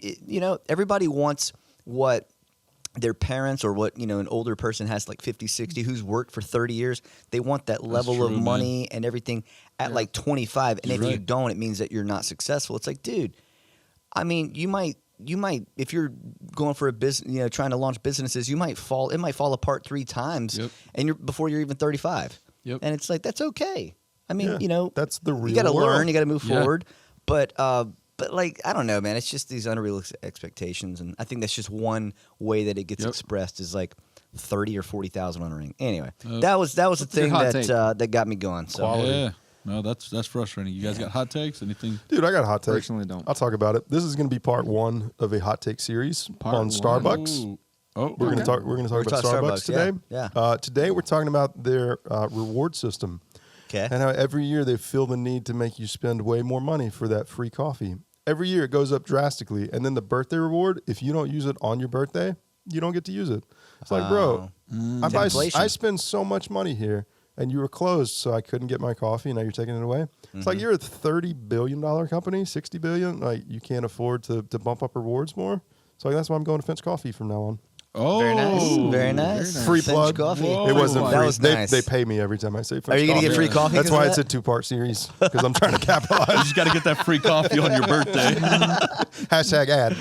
Everybody wants what their parents or what an older person has, like 50, 60, who's worked for 30 years. They want that level true, of man. money and everything at like 25, and You're if you right. don't, it means that you're not successful. It's like, dude, I mean, you might if you're going for a business, trying to launch businesses, it might fall apart 3 times, Yep. and before you're even 35. Yep. And it's like, that's okay. I mean, Yeah, that's the real you got to world. learn, you got to move Yeah. forward, but like, I don't know, man. It's just these unrealistic expectations, and I think that's just one way that it gets Yep. expressed is like 30 or 40,000 on a ring. Anyway, Yep. that was the your thing hot that take? that got me going. So Quality. Yeah. No, that's frustrating. You guys got hot takes? Anything? Dude, I got a hot take. Personally, don't. I'll talk about it. This is going to be part 1 of a hot take series Part on one. Starbucks. Ooh. Oh, We're going to okay. talk. We're going to talk We're about talking Starbucks Starbucks, today. yeah. Today we're talking about their reward system okay, and how every year they feel the need to make you spend way more money for that free coffee. Every year it goes up drastically, and then the birthday reward, if you don't use it on your birthday, you don't get to use it. It's like, bro, It's inflation. I spend so much money here, and you were closed, so I couldn't get my coffee. And now you're taking it away. It's like you're a $30 billion company, $60 billion. Like you can't afford to bump up rewards more. So that's why I'm going to Finch Coffee from now on. Oh, very nice, very nice. nice. Free Finch plug. coffee. Whoa. It wasn't That free. was they, nice. they pay me every time I say Finch Are you gonna Coffee. get free coffee? That's 'cause why of it's a that? 2-part series, because I'm trying to You capitalize. just got to get that free coffee on your birthday. Hashtag ad.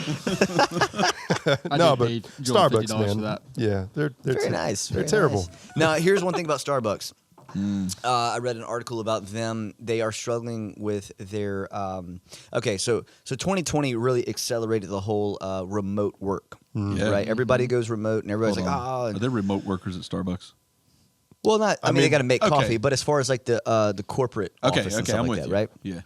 I No, did but pay Joel Starbucks, $50 man. for that. Yeah, they're Very nice. They're very terrible. nice. Now, here's one thing about Starbucks. I read an article about them. They are struggling with their. Okay, so 2020 really accelerated the whole remote work. Yeah. Right, everybody goes remote, and everybody's Hold like, on. oh. Are there remote workers at Starbucks? Well, not. I mean, they mean, got to make okay. coffee, but as far as like the corporate Okay, office and okay, stuff I'm like with that, you. right? Yeah.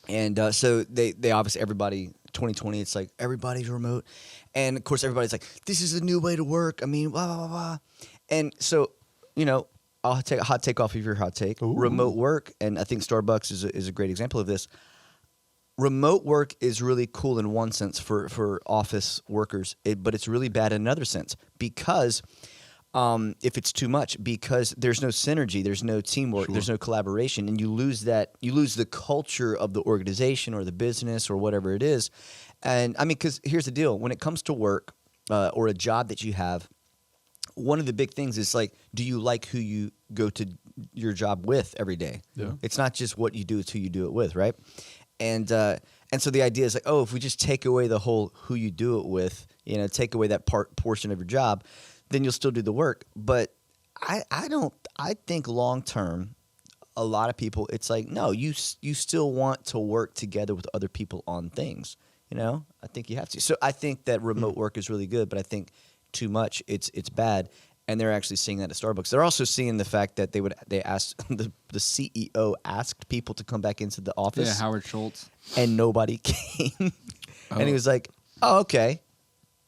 And so they obviously everybody 2020. It's like everybody's remote, and of course everybody's like, this is a new way to work. I mean, blah blah blah. And so I'll take a hot take off of your hot take. Ooh. Remote work, and I think Starbucks is a great example of this. Remote work is really cool in one sense for office workers, but it's really bad in another sense because if it's too much, because there's no synergy, there's no teamwork, Sure. there's no collaboration, and you lose the culture of the organization or the business or whatever it is. And I mean, because here's the deal: when it comes to work or a job that you have, one of the big things is like, do you like who you go to your job with every day? Yeah. It's not just what you do; it's who you do it with, right? And so the idea is like, oh, if we just take away the whole who you do it with, take away that portion of your job, then you'll still do the work. But I think long term, a lot of people, it's like, no, you still want to work together with other people on things. I think you have to. So I think that remote work is really good, but I think too much, it's bad. And they're actually seeing that at Starbucks. They're also seeing the fact that they asked the CEO asked people to come back into the office. Yeah, Howard Schultz. And nobody came. And he Oh. was like, Oh, okay.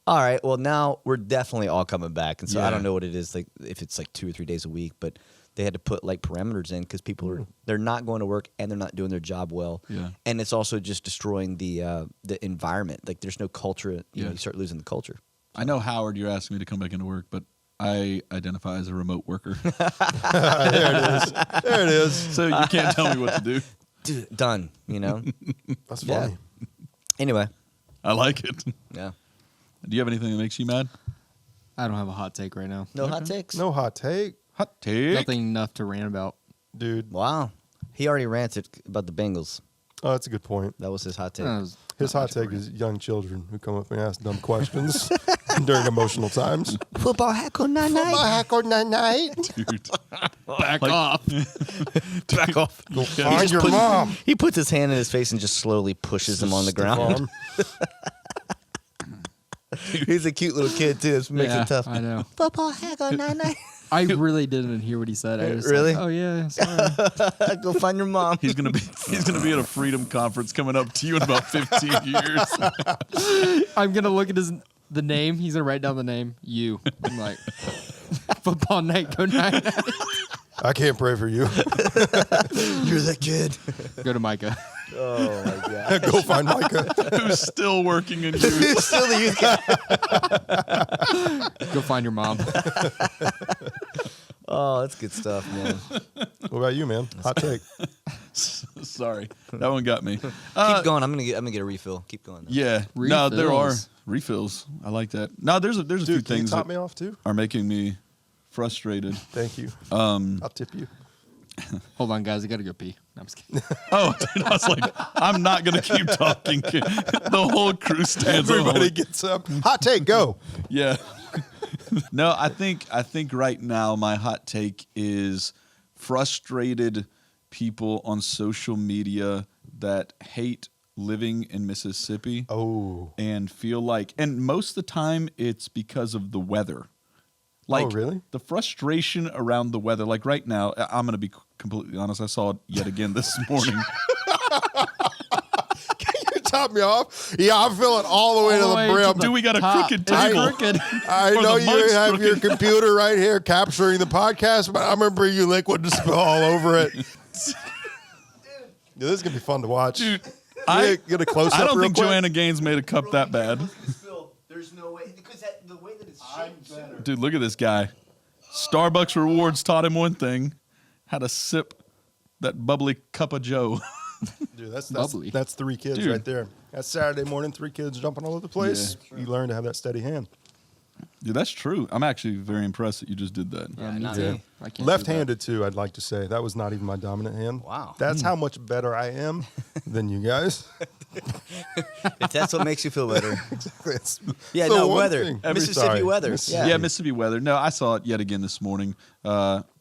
All right. Well, now we're definitely all coming back, and so I Yeah. don't know what it is like if it's like 2 or 3 days a week, but they had to put like parameters in because people they're not going to work and they're not doing their job well. Yeah. And it's also just destroying the environment. Like there's no culture. You know, you start losing the culture. I know, Howard, you're asking me to come back into work, but I identify as a remote worker. There it is. So you can't tell me what to do. Dude, done. You know. That's Yeah. funny. Anyway. I like it. Yeah. Do you have anything that makes you mad? I don't have a hot take right now. No hot takes. No hot take, Hot take. Nothing enough to rant about. dude. Wow. He already ranted about the Bengals. Oh, that's a good point. That was his hot take. It was His not hot much of a take rant. is young children who come up and ask dumb questions during emotional times. Football heckle night Hack on night. Dude. Back off. Back off. Go He find just your puts- mom. He puts his hand in his face and just slowly pushes him on the ground. Farm. He's a cute little kid too. It makes Yeah, it tough. I know. Football heckle night. I really didn't hear what he said. I was Really? Like, oh yeah. Sorry. Go find your mom. He's gonna be at a freedom conference coming up to you in about 15 years. I'm gonna look at the name. He's gonna write down the name. You. I'm like, football night. Go night. I can't pray for you. You're that kid. Go to Micah. Oh my god. Go find Micah. Who's still working in you? He's still the youth guy. Go find your mom. Oh, that's good stuff, man. What about you, man? Hot take. Sorry, that one got me. Keep going. I'm gonna get a refill. Keep going. Yeah, no, there are Refills. refills. I like that. No, there's a few Dude, can you things top that me off too? are making me frustrated. Thank you. I'll tip you. Hold on, guys. I gotta go pee. No, I'm just kidding. Oh, dude, I was like, I'm not gonna keep talking. The whole crew stands up. Everybody gets up. Hot take, go. Yeah. No, I think right now my hot take is frustrated people on social media that hate living in Mississippi Oh. and feel like, and most of the time it's because of the weather. Like, really? The frustration around the weather. Like right now, I'm going to be completely honest. I saw it yet again this morning. You top me off. Yeah, I'm feeling all the way to All the way the brim. to Dude, we got a top. crooked It's table. crooked. I Or know the you mug's have your crooked. computer right here capturing the podcast, but I'm gonna bring you liquid to spill all over it. Dude, this is gonna be fun to watch. Dude, I get a close up. don't real think quick? Joanna Gaines made a cup that bad. There's no way because the way that it's shaped. Dude, look at this guy. Starbucks rewards taught him one thing: how to sip that bubbly cup of Joe. Dude, that's Bubbly. that's 3 kids Dude. right there. That's Saturday morning, 3 kids jumping all over the place. Yeah. You learn to have that steady hand. Dude, that's true. I'm actually very impressed that you just did that. Yeah, me me too. too. I can't do Left-handed too, I'd like to say. That was not even my dominant hand. Wow. That's how much better I am than you guys. If that's what makes you feel better. It's Yeah, the no, one weather. thing. Mississippi Sorry. weather. Mississippi. Yeah, Mississippi weather. No, I saw it yet again this morning.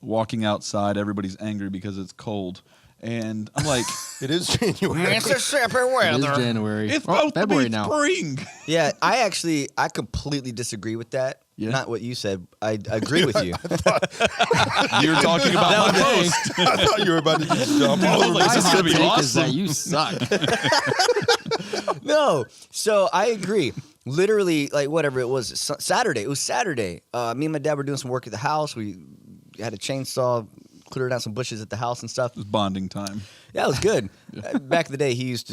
Walking outside, everybody's angry because it's cold. And I'm like, It is January. Mississippi that. It is January. it's Oh, supposed to February be now. spring. Yeah, I completely disagree with that. Yeah? Not what you said. I agree with you. You're talking about my post. I thought you were about to just jump all over Like, My this is hot gonna be take is awesome. that you suck. No. So I agree. Literally, like whatever it was, Saturday. It was Saturday. Me and my dad were doing some work at the house. We had a chainsaw, cleared out some bushes at the house and stuff. It's bonding time. Yeah, it was good. Back in the day, he used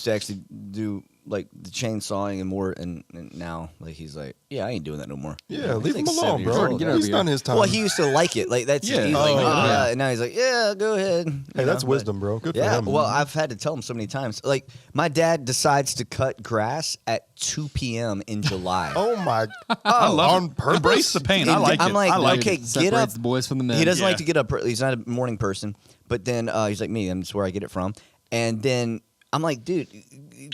to actually do like the chainsawing and more, and now like he's like, yeah, I ain't doing that no more. Yeah, He's leave him like alone, 7 years bro. old. Get over He's here. done his time. Well, he used to like it. Like that's Yeah. he's like, Oh, yeah. yeah. And now he's like, yeah, go ahead. hey, You that's know, wisdom, bro. Good for Yeah, him. well, I've had to tell him so many times. Like, my dad decides to cut grass at 2 p.m. in July. Oh my! I love on it. purpose. Embrace the pain. I And like I'm it. like, I like okay, it. get Separates up. the boys from the men. He doesn't Yeah. like to get up. He's not a morning person. But then he's like me, and that's where I get it from. And then I'm like, dude,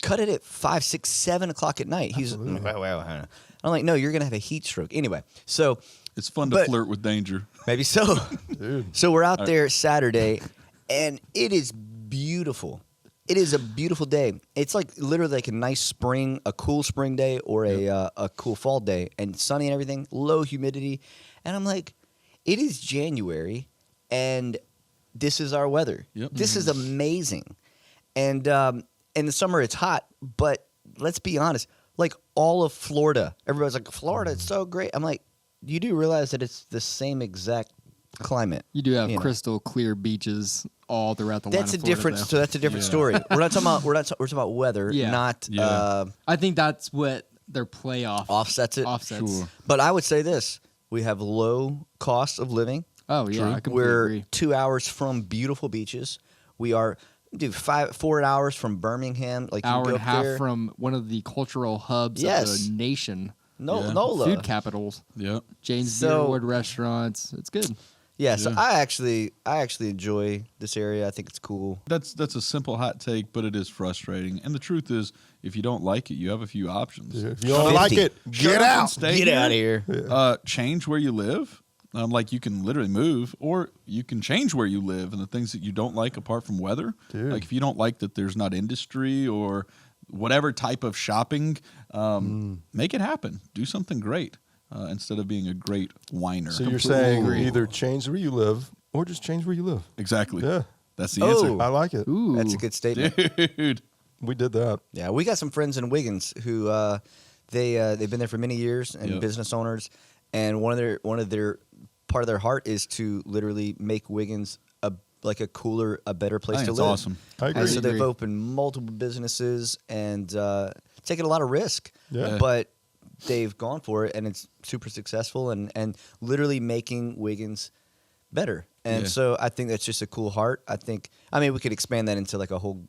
cut it at 5, 6, 7 o'clock at night. He's Absolutely. I'm like, no, you're gonna have a heat stroke. Anyway, so It's fun to But- flirt with danger. maybe so. Dude. So we're out there Saturday, and it is beautiful. It is a beautiful day. It's like literally like a nice spring, a cool spring day, or a cool fall day, and sunny and everything. Low humidity, and I'm like, it is January, and this is our weather. Yep. This is amazing. And in the summer it's hot, but let's be honest. like all of Florida. Everybody's like, Florida, it's so great. I'm like, you do realize that it's the same exact climate. You do have know. crystal clear beaches all throughout the That's line a of Florida, different. though. So that's a different story. We're not talking about. We're talking about weather, Yeah. not Yeah. I think that's what their playoff offsets it. offsets. Sure. But I would say this: we have low cost of living. Oh yeah, True. I completely We're agree. 2 hours from beautiful beaches. We are, dude, 4 hours from Birmingham. Like you Hour can and go a half there. from one of the cultural hubs Yes. of the nation. Yeah. NOLA. Food capitals. Yeah. Jane's So- Beerwood restaurants. It's good. Yeah, so Yeah. I actually enjoy this area. I think it's cool. That's a simple hot take, but it is frustrating. And the truth is, if you don't like it, you have a few options. If you don't like 50. it, Shut get up and out. stay Get out of here. Change where you live. Like you can literally move, or you can change where you live and the things that you don't like apart from weather. Dude. Like if you don't like that there's not industry or whatever type of shopping, make it happen. Do something great instead of being a great whiner. So you're Completely saying agree. either change where you live or just change where you live. Exactly. Yeah, That's the Oh. answer. I like it. Ooh, That's a good statement. Dude. We did that. Yeah, we got some friends in Wiggins who they've been there for many years and Yep. business owners, and one of their part of their heart is to literally make Wiggins a cooler, a better place I think to it's live. awesome. I agree. And so they've agree. opened multiple businesses and taken a lot of risk. Yeah. But they've gone for it, and it's super successful, and literally making Wiggins better. And Yeah. so I think that's just a cool heart. I mean, we could expand that into like a whole,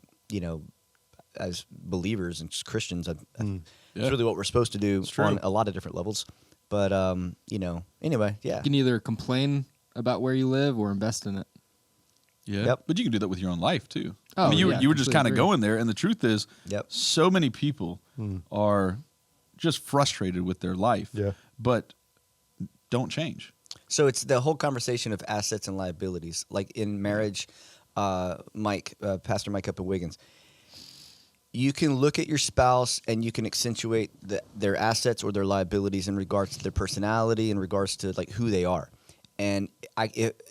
as believers and just Christians, Yeah. it's really what we're supposed to do It's true. on a lot of different levels. But anyway, yeah. you can either complain about where you live or invest in it. Yeah. Yep. But you can do that with your own life too. Oh, I mean, you yeah, you were just completely kind of agree. going there, and the truth is, Yep. so many people are just frustrated with their life. Yeah. But don't change. So it's the whole conversation of assets and liabilities. Like in marriage, Pastor Mike up at Wiggins, you can look at your spouse and you can accentuate their assets or their liabilities in regards to their personality, in regards to like who they are. And and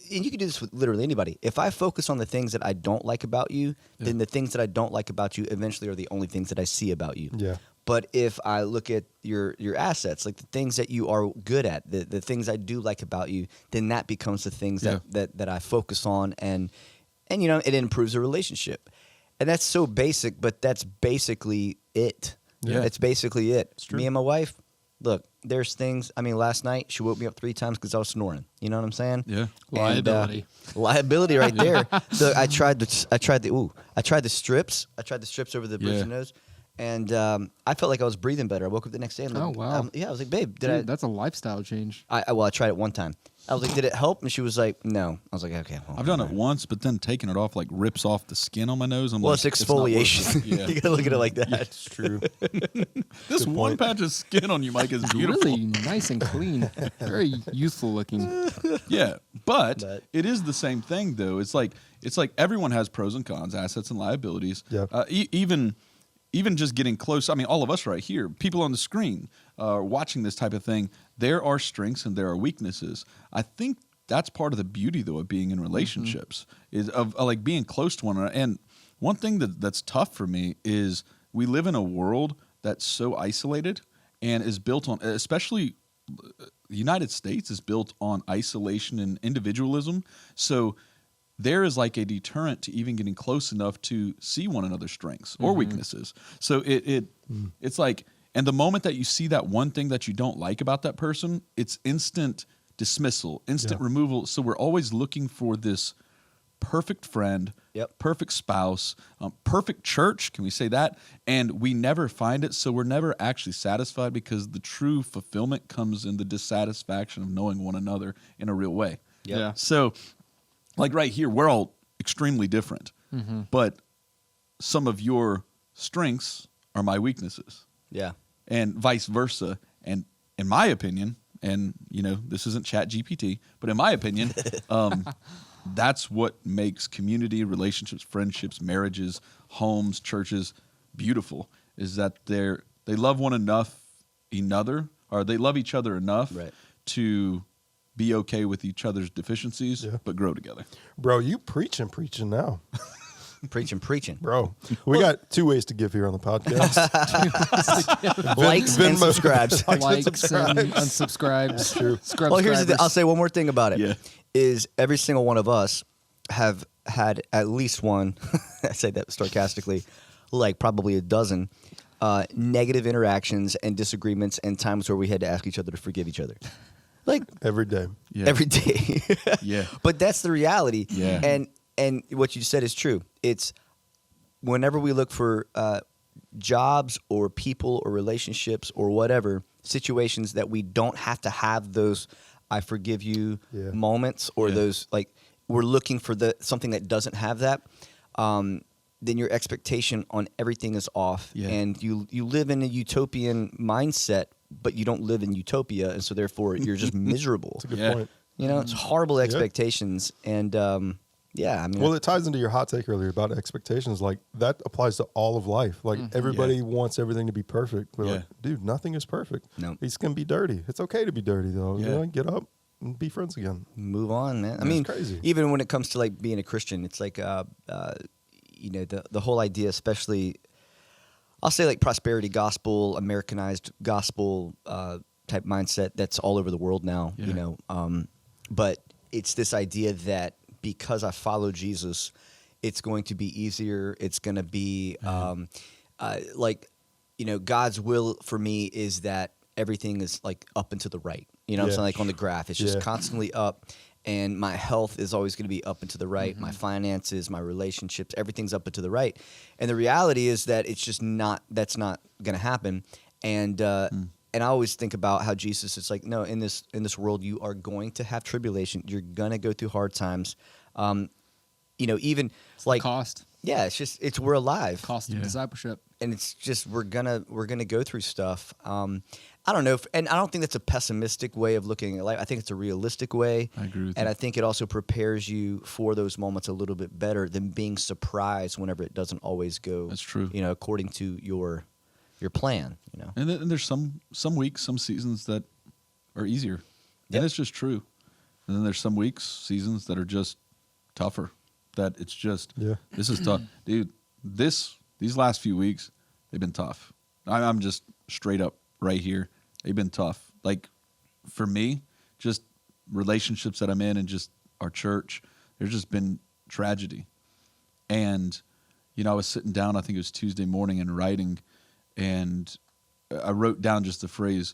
you can do this with literally anybody. If I focus on the things that I don't like about you, then the things that I don't like about you eventually are the only things that I see about you. Yeah. But if I look at your assets, like the things that you are good at, the things I do like about you, then that becomes the things that I focus on, and it improves the relationship. And that's so basic, but that's basically it. Yeah. It's basically it. true. Me and my wife, look, there's things. I mean, last night she woke me up 3 times because I was snoring. You know what I'm saying? Yeah. Liability. Liability right there. So I tried the strips. I tried the strips over the bridge Yeah. of the nose, and I felt like I was breathing better. I woke up the next day. I'm like, Oh, wow. I was like, babe, did Dude, that's a lifestyle change. I tried it one time. I was like, did it help? And she was like, no. I was like, okay. Well, I've done it once, but then taking it off like rips off the skin on my nose. I'm Well, like, it's not worth exfoliation. it. Yeah. You gotta look at it like that. It's true. This Good one point. patch of skin on you, Mike, is beautiful. Really nice and clean. Very youthful looking. Yeah, but But- it is the same thing, though. It's like everyone has pros and cons, assets and liabilities. Yeah. Even just getting close. I mean, all of us right here, people on the screen, watching this type of thing. There are strengths and there are weaknesses. I think that's part of the beauty, though, of being in relationships is of like being close to one another. And one thing that's tough for me is we live in a world that's so isolated and is built on, especially the United States is built on isolation and individualism. So there is like a deterrent to even getting close enough to see one another's strengths or weaknesses. So it's like, and the moment that you see that one thing that you don't like about that person, it's instant dismissal, instant removal. So we're always looking for this perfect friend, perfect spouse, perfect church. Can we say that? And we never find it. So we're never actually satisfied because the true fulfillment comes in the dissatisfaction of knowing one another in a real way. Yeah. So like right here, we're all extremely different, but some of your strengths are my weaknesses Yeah. and vice versa. And in my opinion, and this isn't Chat GPT, but in my opinion, that's what makes community, relationships, friendships, marriages, homes, churches beautiful is that they love one another, or they love each other enough to be okay with each other's deficiencies, but grow together. Bro, you preaching now. Preaching. Bro, we got 2 ways to give here on the podcast. Likes and subscribes. Likes and unsubscribes. True. Well, here's the thing. I'll say one more thing about it. Yeah. Is every single one of us have had at least one, I say that sarcastically, like probably a dozen, negative interactions and disagreements and times where we had to ask each other to forgive each other. Like Every day. Yeah. every day. Yeah. But that's the reality. Yeah. And what you said is true. It's whenever we look for jobs or people or relationships or whatever, situations that we don't have to have those I forgive you moments or those like we're looking for something that doesn't have that, then your expectation on everything is off. Yeah. And you live in a utopian mindset, but you don't live in utopia, and so therefore you're just miserable. That's a good Yeah. point. You know, it's horrible expectations, and yeah, I mean, Well, it ties into your hot take earlier about expectations. Like that applies to all of life. Like everybody wants everything to be perfect. But like, dude, nothing is perfect. No. It's gonna be dirty. It's okay to be dirty though. Yeah. You know, get up and be friends again. move on, man. I That's mean, crazy. even when it comes to like being a Christian, it's like, you know, the whole idea, especially, I'll say like prosperity gospel, Americanized gospel type mindset that's all over the world now. Yeah. You know, but it's this idea that because I follow Jesus, it's going to be easier. It's going to be like, you know, God's will for me is that everything is like up and to the right. You know what I'm Yeah. saying? Like on the graph, it's just Yeah. constantly up. And my health is always going to be up and to the right. My finances, my relationships, everything's up and to the right. And the reality is that it's just not, that's not going to happen. And, and I always think about how Jesus is like, no, in this world, you are going to have tribulation. You're going to go through hard times. You know, even like, Cost. yeah, we're alive. Cost of Yeah. discipleship. And it's just, we're gonna go through stuff. I don't know. And I don't think that's a pessimistic way of looking at life. I think it's a realistic way. I agree with And you. I think it also prepares you for those moments a little bit better than being surprised whenever it doesn't always go. That's true. You know, according to your plan. You know. And then there's some weeks, some seasons that are easier. Yep. And it's just true. And then there's some weeks, seasons that are just tougher. That it's just this is tough, dude. These last few weeks, they've been tough. I'm just straight up right here. They've been tough. Like for me, just relationships that I'm in and just our church, there's just been tragedy. And you know, I was sitting down, I think it was Tuesday morning, and writing, and I wrote down just the phrase,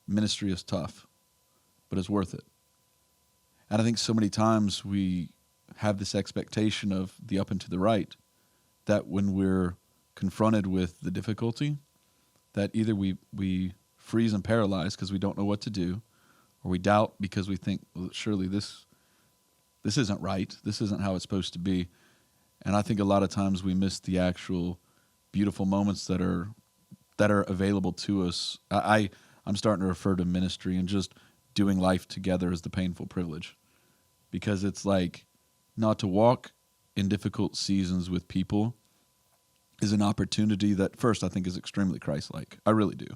ministry is tough, but it's worth it. And I think so many times we have this expectation of the up and to the right, that when we're confronted with the difficulty, that either we freeze and paralyze because we don't know what to do, or we doubt because we think, well, surely this isn't right. This isn't how it's supposed to be. And I think a lot of times we miss the actual beautiful moments that are available to us. I'm starting to refer to ministry and just doing life together as the painful privilege, because it's like not to walk in difficult seasons with people is an opportunity that first I think is extremely Christ-like. I really do.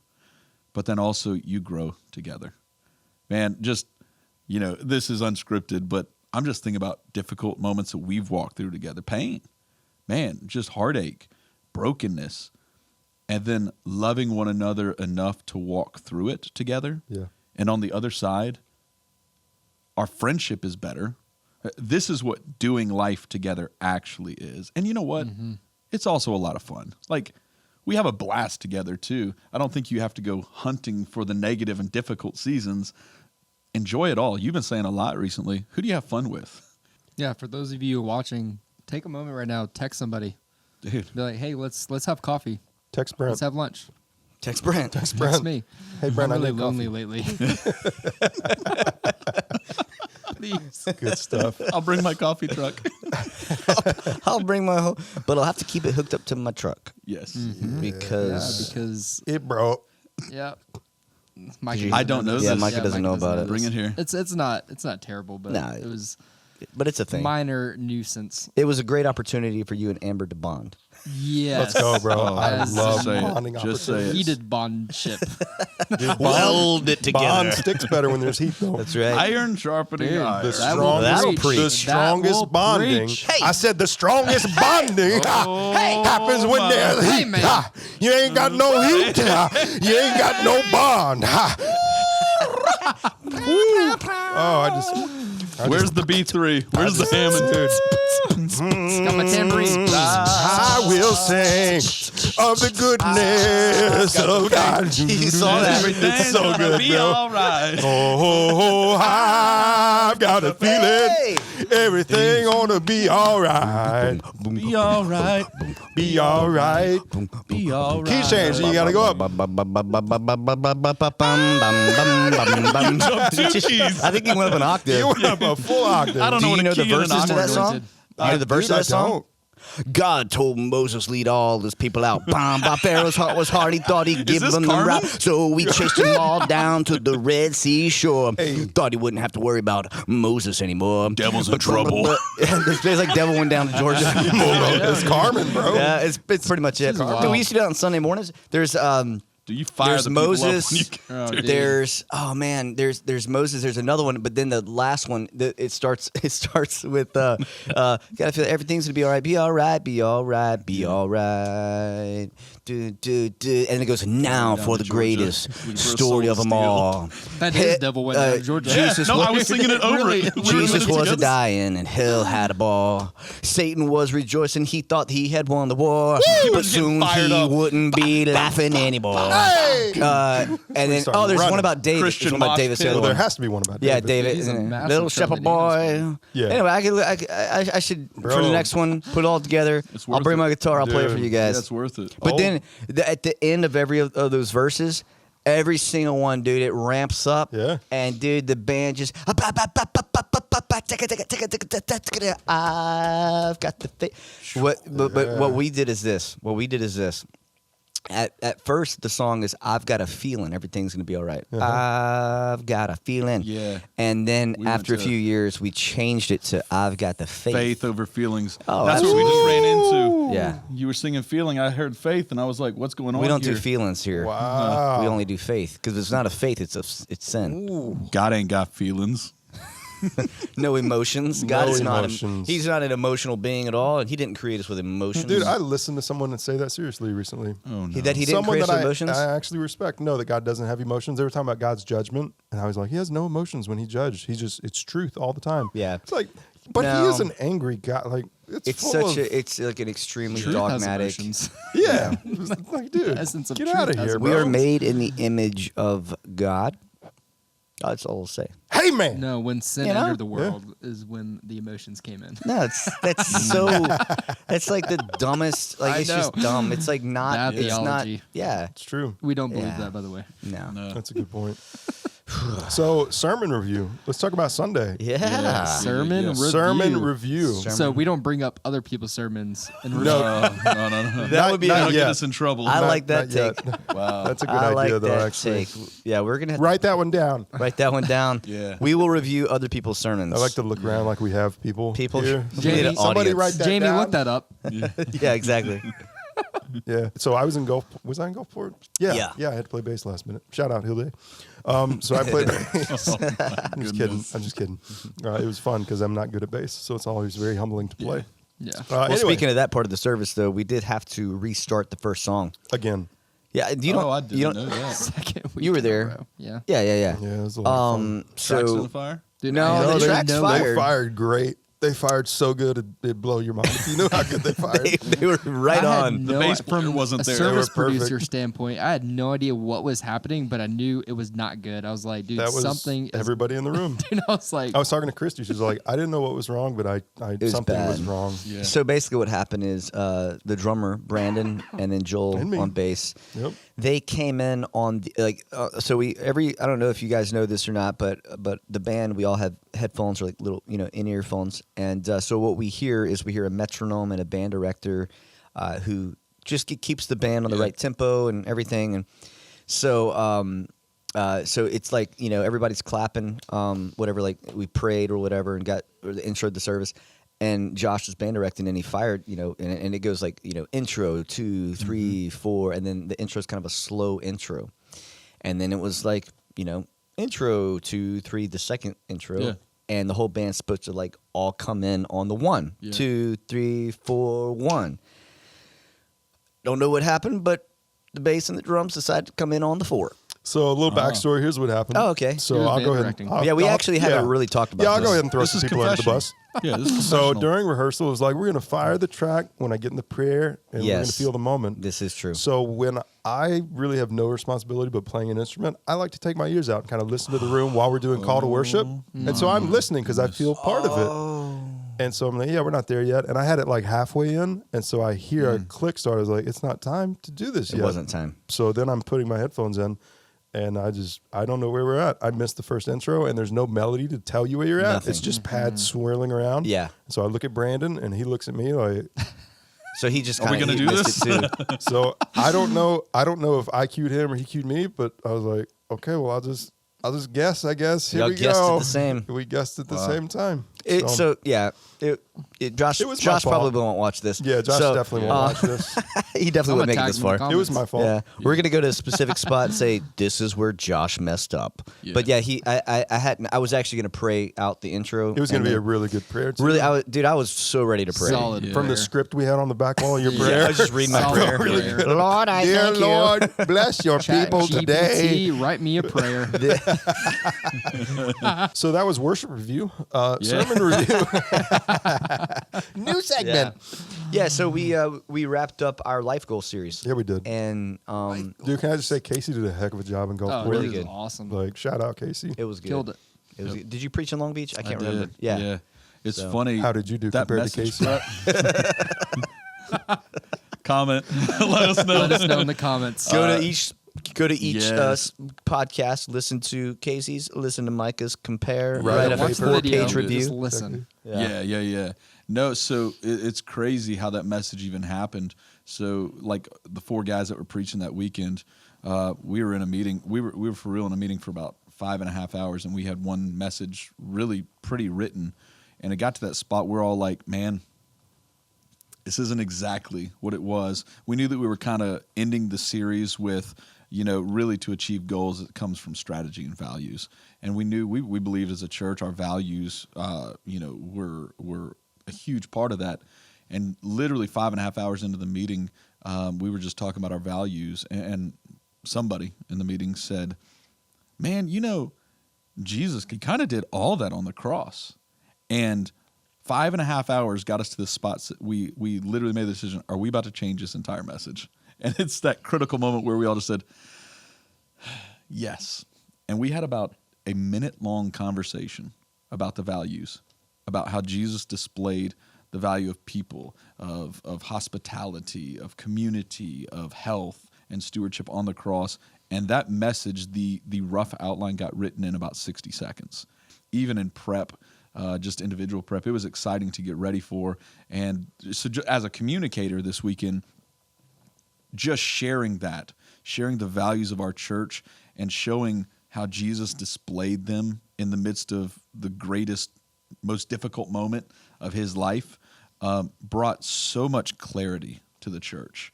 But then also you grow together. Man, just, you know, this is unscripted, but I'm just thinking about difficult moments that we've walked through together. Pain, man, just heartache, brokenness, and then loving one another enough to walk through it together. Yeah. And on the other side, our friendship is better. This is what doing life together actually is. And you know what? It's also a lot of fun. Like, we have a blast together, too. I don't think you have to go hunting for the negative and difficult seasons. Enjoy it all. You've been saying a lot recently. Who do you have fun with? Yeah, for those of you watching, take a moment right now, text somebody. Dude. Be like, hey, let's have coffee. Text Brent. Let's have lunch. Text Brent. Text Text Brent. me. Hey, Brent, I'm I really need lonely coffee. lately. Please. Good stuff. I'll bring my coffee truck. I'll bring my whole, but I'll have to keep it hooked up to my truck Yes. Yeah, because because It broke. yeah. Mike You- I don't know Yeah, this. Micah doesn't know about it. Bring it here. It's not terrible, but Nah. it was but it's a thing. minor nuisance. It was a great opportunity for you and Amber to bond. Yes. Let's go, bro. Oh, I As love say it. bonding Just say opportunities. it. Heated bondship. Weld it Bond sticks better when there's heat, though. That's right. Iron sharpening Dude, iron. The That will strongest, preach. the That will strongest bonding. preach. Hey. I said the strongest bonding happens when there's Hey, heat. man. You ain't got no heat. You ain't got no bond. Oh, I Where's the B3? Where's the Hammond? Got my tambourine. I will sing of the goodness of God. You saw that. It's so good, be bro. all right. Oh, I've got a feeling everything gonna be all right. Be all right. Be all right. Be all right. Key change, and you gotta go up. Two keys. I think he went up an octave. You went up a full octave. I don't Do know you what know a the key and an verses to octave that is. song? You know the verse Dude, of I that song? don't. God told Moses lead all his people out. Pharaoh's heart was hard. He thought he'd give this them the Carmen? route. So we chased them all down to the Red Sea shore. Hey. Thought he wouldn't have to worry about Moses anymore. Devil's in trouble. It's like Devil went down to Georgia. It's Carmen, bro. Yeah, it's pretty much it. This is wild. Dude, we used to do that on Sunday mornings. There's Do you fire there's the people Moses. up when you Oh, dude. There's there's Moses. There's another one, but then the last one it starts with gotta feel everything's gonna be all right. Be all right. Be all right. Be all right. Do, and it goes now Down for to the Georgia. greatest Looking for a story soul of them steal. all. That is Devil went down to Georgia. Jesus no, was- I was singing it over Really? it. We were Jesus listening was a together. dying and hell had a ball. Satan was rejoicing. He thought he had won the war, but was getting soon fired he up. wouldn't be laughing anymore. Hey! And then started there's running. one about David. Christian There's one about mosh David. pit. the other Well, there one. has to be one about Yeah, David. David, He's a massive little shepherd boy. Yeah. Anyway, I should for Bro. the next one put it all together. It's I'll worth bring it. my guitar. I'll play it for Dude. you Yeah, guys. it's worth it. But Oh. then at the end of every of those verses, every single one, dude, it ramps up. Yeah. And dude, the band just I've got the faith. But what we did is this. At first, the song is "I've got a feeling everything's gonna be all right." I've got a feeling. Yeah. And then We went after a to- few years, we changed it to "I've got the faith." Faith over feelings. Oh, That's what we just ran into. Yeah. You were singing feeling. I heard faith, and I was like, "What's going on?" We don't here? do feelings here. Wow. We only do faith because it's not a faith; it's sin. God ain't got feelings. No emotions. No God is emotions. He's not an emotional being at all, and He didn't create us with emotions. Dude, I listened to someone say that seriously recently. Oh no. He didn't Someone create us that with emotions. I actually respect. No, that God doesn't have emotions. They were talking about God's judgment, and I was like, He has no emotions when He judged. It's truth all the time. Yeah. It's like, but No. He is an angry God. Like it's full of, it's like an extremely Truth has dogmatic. emotions. yeah. It's like, dude, essence of get truth out of has here, We bro. are made in the image of God. That's all I'll say. Hey, man. No, when sin You know? entered the world is when the emotions came in. No, that's so. That's like the dumbest. Like I it's just know. dumb. It's like not. Bad it's not. theology. Yeah. It's true. We don't believe Yeah. that, by the way. No. No. That's a good point. So, sermon review. Let's talk about Sunday. Yeah. Sermon yes. review. Sermon review. Sermon. So we don't bring up other people's sermons and review. No. No. That would be. not That'll yet. get us in trouble. I like that Not yet. take. Wow. That's a good I idea, like though, that actually. take. Yeah, we're gonna have Write that one down. to write that one down. Yeah. We will review other people's sermons. I like to look around like we have people. People- here. Jamie- Somebody audience. write that Jamie, down. look that up. Yeah, exactly. Yeah. So I was in Gulf. Was I in Gulfport? Yeah. Yeah. I had to play bass last minute. Shout out Hilde. So I played bass. I'm just kidding. I'm just kidding. It was fun because I'm not good at bass, so it's always very humbling to play. Yeah. Well, Anyway, speaking of that part of the service, though, we did have to restart the first song. again, Yeah, you don't. Oh, I didn't you don't, know that. Second week You were in a there. row. Yeah. Yeah. yeah, it was a lot of fun. Tracks in So the fire. Dude, No, I the had tracks no- fired. They fired great. They fired so good it'd blow your mind. You know how good they fired. they were right I had on. The no- bass player from wasn't a there. service They were perfect. producer standpoint, I had no idea what was happening, but I knew it was not good. I was like, dude, That was something is. everybody in the room. Dude, I was like, I was talking to Christy. She was like, I didn't know what was wrong, but I was something bad. was wrong. Yeah. So basically, what happened is the drummer Brandon and then Joel And me. on bass. Yep. They came in on the, so we I don't know if you guys know this or not, but the band, we all have headphones or like little in-ear phones, and so what we hear is we hear a metronome and a band director who just keeps the band on the right tempo and everything, and so So it's like, everybody's clapping, whatever, like we prayed or whatever and got or the intro to the service. And Josh was band directing and he fired, and it goes like, intro 2, 3, 4. And then the intro is kind of a slow intro. And then it was like, intro 2, 3, the second intro. Yeah. And the whole band's supposed to like all come in on the 1, 2, 3, 4, 1. Don't know what happened, but the bass and the drums decided to come in on the 4. So a little backstory. Here's what happened. Oh, okay. So Here's I'll band go ahead. directing. We actually haven't really talked about Yeah, I'll this. go ahead and throw This some is people under the confession. bus. Yeah, this is So confessional. during rehearsal, it was like, we're going to fire the track when I get in the prayer, and we're going to Yes. feel the moment. This is true. So when I really have no responsibility but playing an instrument, I like to take my ears out and kind of listen to the room while we're doing call to worship. And so I'm listening because I feel part of it. And so I'm like, yeah, we're not there yet. And I had it like halfway in. And so I hear a click start. I was like, it's not time to do this It yet. wasn't time. So then I'm putting my headphones in. And I don't know where we're at. I missed the first intro, and there's no melody to tell you where you're at. Nothing. It's just pads swirling around. Yeah. So I look at Brandon, and he looks at me like. So he just Are we kind of gonna do missed this? it too. So I don't know if I cued him or he cued me, but I was like, okay, well I'll just guess. I guess here Y'all we guessed go. it the same. We guessed at the same time. Josh It was my Josh fault. probably won't watch this. Yeah, Josh So, definitely won't watch this. He definitely I'm wouldn't make it gonna this tag him in far. the It was my fault. Yeah, we're gonna go to a specific spot and say this is where Josh messed up. Yeah. But yeah, I was actually gonna pray out the intro. It was going and to be a then- really good prayer. Too. really. I was so ready to pray. Solid Yeah. From the prayer. script we had on the back wall of your Yeah, prayer. I was just reading my Solid prayer. prayer. Lord, I Dear thank Lord, bless your people ChatGPT, today. write me a prayer. So that was worship review, Yeah. sermon review, new segment. Yeah. So we wrapped up our life goal series. Yeah, we did. And Dude, can I just say Casey did a heck of a job in Gulf Oh, War. really it was good. awesome. Like shout out Casey. it was good. Killed it. It was good. Did you preach in Long Beach? I I can't did. remember. Yeah. It's So- funny. How did you do that compared to message Casey? prep- Comment. Let us know. Let us know in the comments. Go to each yes. podcast, listen to Casey's, listen to Micah's, compare, Right. write a Watch the 4-page video. review. Just listen. Yeah. No, so it's crazy how that message even happened. So, like the 4 guys that were preaching that weekend, we were in a meeting. We were for real in a meeting for about 5.5 hours, and we had one message really pretty written. And it got to that spot where we're all like, man, this isn't exactly what it was. We knew that we were kind of ending the series with, really to achieve goals, it comes from strategy and values. And we knew, we believed as a church, our values, were a huge part of that. And literally 5.5 hours into the meeting, we were just talking about our values. And somebody in the meeting said, man, Jesus, he kind of did all that on the cross. And 5.5 hours got us to the spots that we literally made the decision, are we about to change this entire message? And it's that critical moment where we all just said, yes. And we had about a minute-long conversation about the values, about how Jesus displayed the value of people, of hospitality, of community, of health and stewardship on the cross. And that message, the rough outline got written in about 60 seconds. Even in prep, just individual prep, it was exciting to get ready for. And so as a communicator this weekend, just sharing the values of our church and showing how Jesus displayed them in the midst of the greatest, most difficult moment of his life, brought so much clarity to the church.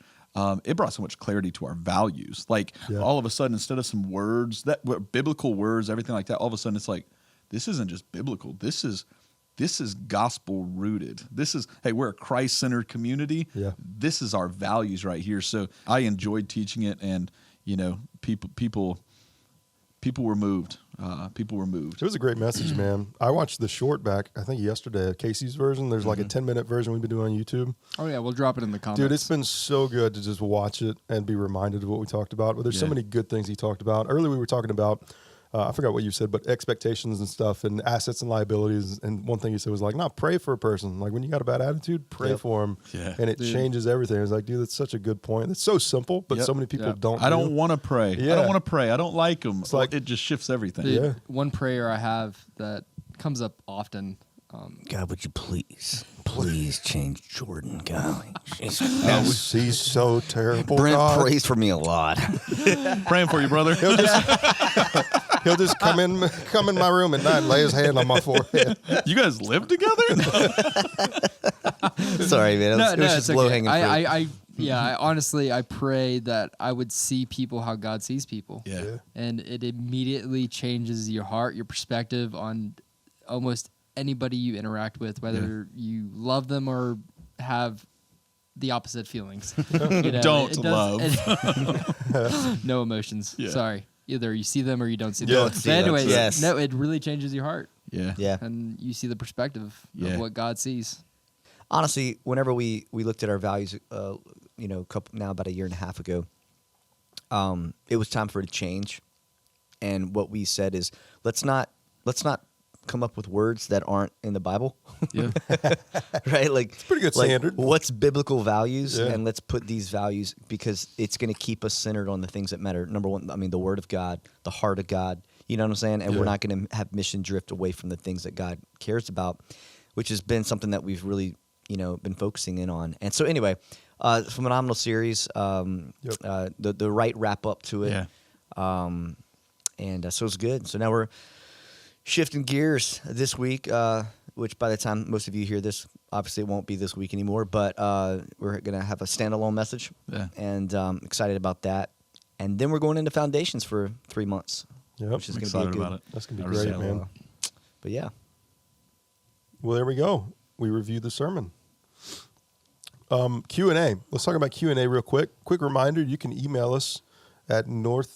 It brought so much clarity to our values. Like all of a sudden, instead of some words, biblical words, everything like that, all of a sudden it's like, this isn't just biblical. This is gospel rooted. This is, hey, we're a Christ-centered community. Yeah. This is our values right here. So I enjoyed teaching it, and people were moved. People were moved. It was a great message, man. I watched the short back, I think yesterday, Casey's version. There's like a 10-minute version we've been doing on YouTube. Oh yeah, we'll drop it in the comments. Dude, it's been so good to just watch it and be reminded of what we talked about. But there's so Yeah. many good things he talked about. Earlier we were talking about, I forgot what you said, but expectations and stuff and assets and liabilities. And one thing he said was like, no, pray for a person. Like when you got a bad attitude, pray for him. Yeah. And it changes everything. It's like, dude, that's such a good point. It's so simple, but so many people don't. I don't want to pray. Yeah. I don't want to pray. I don't like them. It's like- it just shifts everything. Dude, Yeah. one prayer I have that comes up often God, would you please change Jordan, golly. Yes, he's so terrible. Brent God. prays for me a lot. Praying for you, brother. He'll just come in my room at night and lay his hand on my forehead. You guys live together? Sorry, man. It was it's just okay. low hanging fruit. I honestly, I pray that I would see people how God sees people. Yeah. And it immediately changes your heart, your perspective on almost anybody you interact with, whether you love them or have the opposite feelings. You know, Don't love. No emotions. Yeah. Sorry. Either you see them or you don't see Yeah. them. See But them. anyways, Yes. no, it really changes your heart. Yeah. Yeah. And you see the perspective Yeah. of what God sees. Honestly, whenever we looked at our values, about a year and a half ago, it was time for a change. And what we said is, let's not come up with words that aren't in the Bible. Yeah. Right? Like it's pretty good standard. What's biblical values? Yeah. And let's put these values because it's going to keep us centered on the things that matter. Number one, the Word of God, the heart of God. You know what I'm saying? And Yeah. we're not going to have mission drift away from the things that God cares about, which has been something that we've really, been focusing in on. And so anyway, it's a phenomenal series. The right wrap up to it. Yeah. So it's good. So now we're shifting gears this week, which by the time most of you hear this, obviously it won't be this week anymore, but we're going to have a standalone message. Yeah. And excited about that. And then we're going into Foundations for 3 months, Yep. which is I'm going to be excited good. about it. That's gonna be I great, really man. am. But yeah. Well, there we go. We reviewed the sermon. Q&A. Let's talk about Q&A real quick. Quick reminder, you can email us at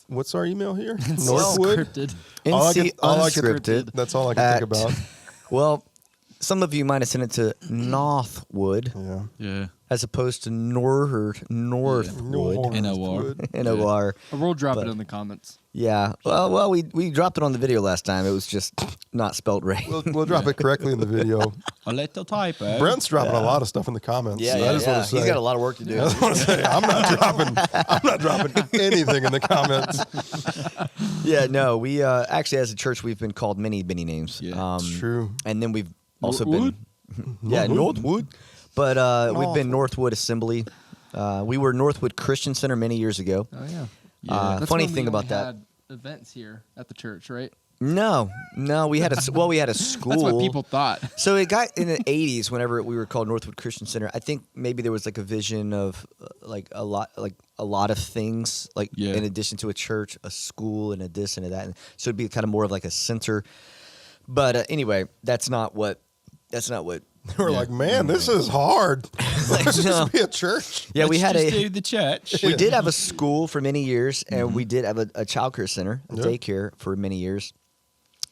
what's our email here? Northwood. Scripted. Unscripted. That's all I can think about. Well, some of you might have sent it to Northwood Yeah. Yeah. as opposed to Northwood. NOR. NOR. We'll drop But- it in the comments. Yeah. Well, we dropped it on the video last time. It was just not spelled right. We'll drop it correctly in the video. A little typo. Brent's dropping a lot of stuff in the comments. Yeah, so I just want to say, He's got a lot of work to do. I just want to say I'm not dropping anything in the comments. Yeah, no, we actually as a church we've been called many names. Yeah. It's true. And then we've also Northwood? been Northwood. But we've been Northwood Assembly. We were Northwood Christian Center many years ago. Oh, yeah. Yeah. Funny when we thing about only that. had events here at the church, right? No, we had a school. That's what people thought. So it got in the 80s whenever we were called Northwood Christian Center. I think maybe there was like a vision of a lot of things Yeah. in addition to a church, a school, and a this and a that. And so it'd be kind of more of like a center. But anyway, that's not what. We're like, man, this is hard. Let's no. just be a church. Yeah, we had Just a. do the church. We did have a school for many years, and we did have a child care center, a Yeah. daycare for many years.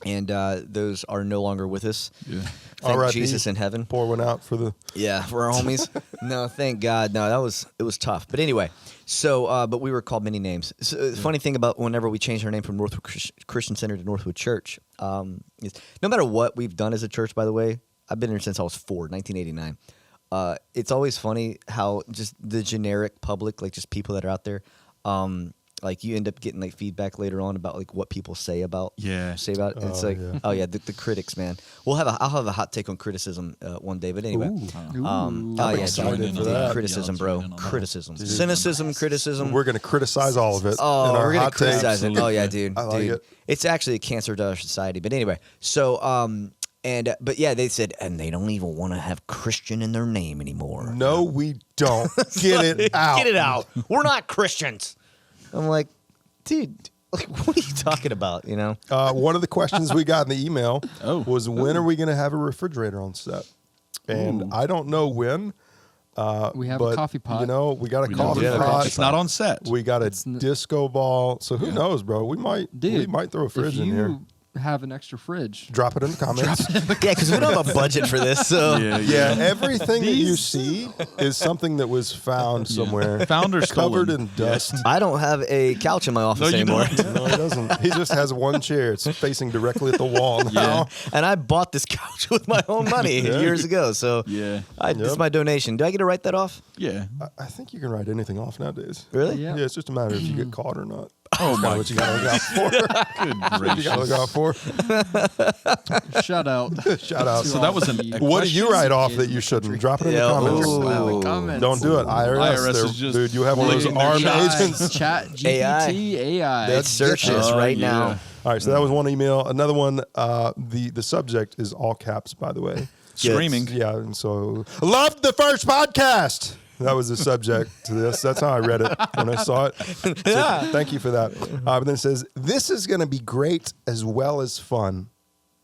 And those are no longer with us. Yeah. Thank R.I.P. Jesus in heaven. Pour one out for the. Yeah, for our homies. No, thank God. No, it was tough. But anyway, so but we were called many names. So, the funny thing about whenever we changed our name from Northwood Christian Center to Northwood Church, is no matter what we've done as a church, by the way, I've been here since I was 4, 1989. It's always funny how just the generic public, like just people that are out there, like you end up getting like feedback later on about like what people say about Yeah. it. It's Oh, like, yeah. oh yeah, the critics, man. I'll have a hot take on criticism one day. But anyway, Ooh. oh I'm yeah, excited dude, for that. criticism, Yeah, bro, let's join in on that. criticism, Dude. cynicism, criticism. We're going to criticize all of it. Oh, in our we're gonna hot criticize takes. it. Oh yeah, dude. I like dude. it. It's actually a cancer to our society. But anyway, so but yeah, they said, and they don't even want to have Christian in their name anymore. No, we don't. Get it out. Get it out. We're not Christians. I'm like, dude, like, what are you talking about? You know? One of the questions we got in the email Oh. was, when are we going to have a refrigerator on set? And Ooh. I don't know when. We have but, a coffee pot. You know, we got a We coffee do have a pot. coffee It's not on set. We got a disco ball. So who knows, bro? We might throw a fridge if in you here. have an extra fridge, Drop it in the comments. Yeah, because we don't have a budget for this. So Yeah, everything that you see is something that was found somewhere. Found or covered stolen. in dust. I don't have a couch in my office No, you anymore. don't. No, he doesn't. He just has one chair. It's facing directly at the wall now. And I bought this couch with my own money Yeah. years ago. So Yeah. this is Yep. my donation. Do I get to write that off? Yeah. I think you can write anything off nowadays. Really? Yeah. Yeah, it's just a matter if you get caught or not. Oh my What you gotta look out for. Good You gotta look gracious. out for. for. Shout out. Shout out. to So all that was the an- What do you questions write off and that you shouldn't? Drop it in the Yeah, comments. ooh. Comments. Don't do it. IRS. IRS they're- is just dude, you have one of those licking their armed chops. agents. Chat GPT AI. It searches Oh, right yeah. now. All right, so that was one email. Another one, the subject is all caps, by the way. Screaming. Yeah, and so loved the first podcast. That was the subject to this. That's how I read it when I saw it. So thank you for that. But then it says, this is going to be great as well as fun.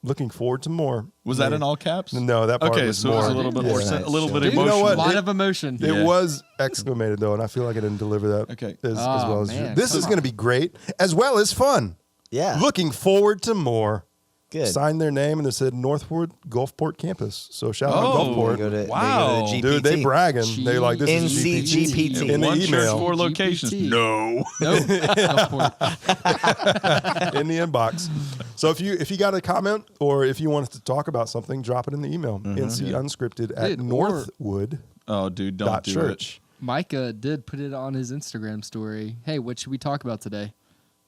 Looking forward to more. Was that in all caps? No, that part Okay, was so more. it was a little bit more, Yeah. a little bit Dude, you know emotional. what? A lot It- of emotion. It Yeah. was exclamated though, and I feel like I didn't deliver that Okay. as Oh, well as man, this come is going to be great as well as fun. Yeah. Looking forward to more. Good. Signed their name and they said Northwood Gulfport campus. So shout out Oh, Gulfport. They go to Wow. the Dude, they GPT. bragging. They like this is NCGPT. in the One church, email 4 locations. GPT. No. Nope. Go for it. in the inbox. So if you got a comment or if you want us to talk about something, drop it in the email. NC Unscripted at Dude, or- Northwood. Oh, dude, don't do church. Micah did put it on his Instagram story. Hey, what should we talk about today?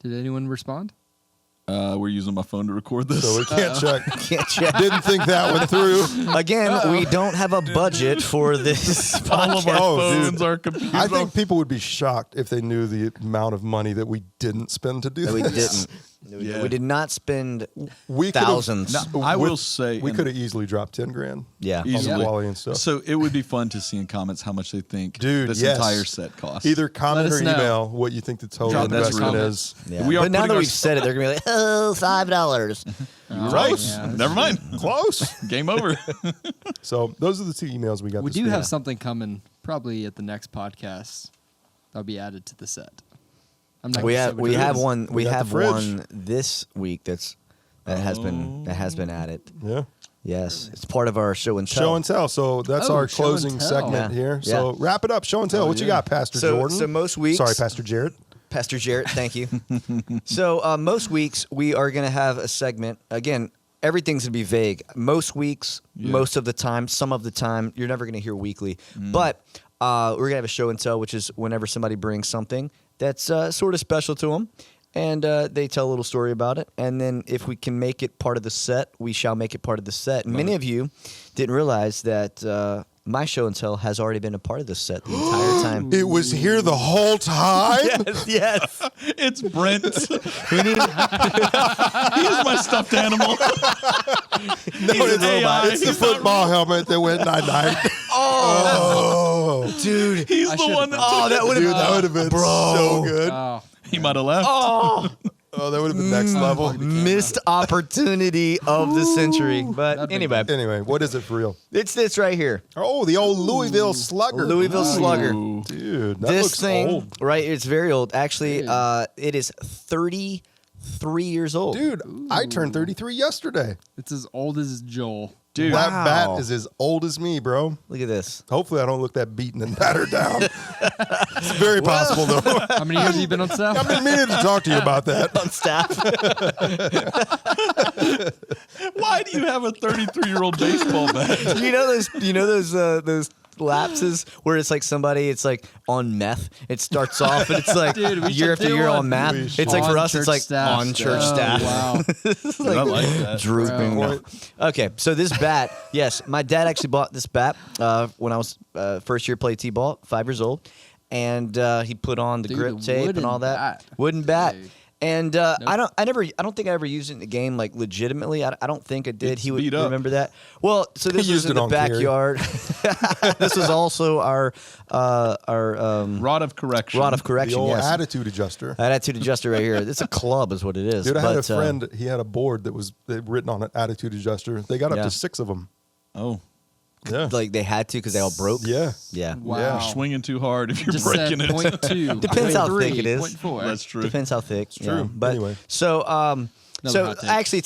Did anyone respond? it. We're using my phone to record this. So we can't check. Can't check. Didn't think that one through. Again, we don't have a budget for this all of our podcast. Oh, dude. phones, our computers. I think people would be shocked if they knew the amount of money that we didn't spend to do We this. didn't. Yeah. We did not spend We could've- thousands. Now, I will say, we and- could have easily dropped 10 grand. Yeah. On the Easily. quality and stuff. So it would be fun to see in comments how much they think Dude, this yes. entire set costs. Either comment Let or us know. email what you think the total Drop in the investment comments. is. Yeah. We are But now putting that our we've said it, they're gonna be like, oh, $5. You're Oh, right. yeah. Never mind. Close. Game over. So those are the 2 emails we got. We this do week. have something coming probably at the next podcast that'll be added to the set. I'm not We gonna say have what we it have is. one We we got the have fridge. one this week that has been added. Yeah. Yes, it's part of our show and tell. Show and tell. So that's Oh, our show and closing tell. segment Yeah. here. Yeah. So wrap it up. Show and tell. What you got, Pastor Jordan? So most weeks, Sorry, Pastor Jarrett. Pastor Jarrett, thank you. So most weeks we are going to have a segment. Again, everything's going to be vague. Most weeks, Yeah. most of the time, some of the time, you're never going to hear weekly. But we're going to have a show and tell, which is whenever somebody brings something that's sort of special to them. And they tell a little story about it. And then if we can make it part of the set, we shall make it part of the set. And many of you didn't realize that my show and tell has already been a part of the set the entire time. It was here the whole time. Yes. It's Brent. We need, He's my stuffed animal. It's, AI. it's the He's not football helmet that went night night. Oh, dude. He's I the should've one that Oh, took that it. would dude, have that would have been so good. Oh, He might have left. Oh, Oh, that would have been next level. missed opportunity of the century. But That'd be anyway, Anyway, what is it for real? it's this right here. Oh, the old Louisville Slugger. Louisville Slugger. Ooh. Dude, that This looks thing, old. right? It's very old. Actually, Dude. it is 33 years old. Dude, I turned 33 yesterday. it's as old as Joel. Dude, That Wow. bat is as old as me, bro. Look at this. Hopefully, I don't look that beaten and battered down. It's very possible, though. How many years have you been on staff? I've been meaning to talk to you about that. On staff. why do you have a 33-year-old baseball bat? you know those lapses where it's like somebody, it's like on meth. It starts off and it's like Dude, we year should after do year one. on math. We It's like for On us, it's church like staff. on church Oh, staff. Wow. It's I like that. drooping. Bro. Okay, so this bat, yes, my dad actually bought this bat when I was first year play t-ball, 5 years old, and he put on the Dude, grip a tape wooden and all that bat. wooden bat. Dude. And I don't think I ever used it in the game like legitimately. I don't think I did. It's He would beat up. remember that. Well, so this He was used in it the on Carrie. backyard. This was also our Rod of correction. rod of The correction. old Yes, attitude adjuster. attitude adjuster right here. It's a club, is what it is. Dude, I had but, a friend. He had a board that was written on an attitude adjuster. They got up Yeah. to 6 of them. Oh, Yeah. like they had to because they all broke. Yeah. Yeah. Wow. Yeah. you're swinging too hard if you're Just breaking said it. 0.2. Depends how 0.3, thick it is. 0.4. That's true. Depends how thick. It's true. But Anyway. so Another hot take. actually,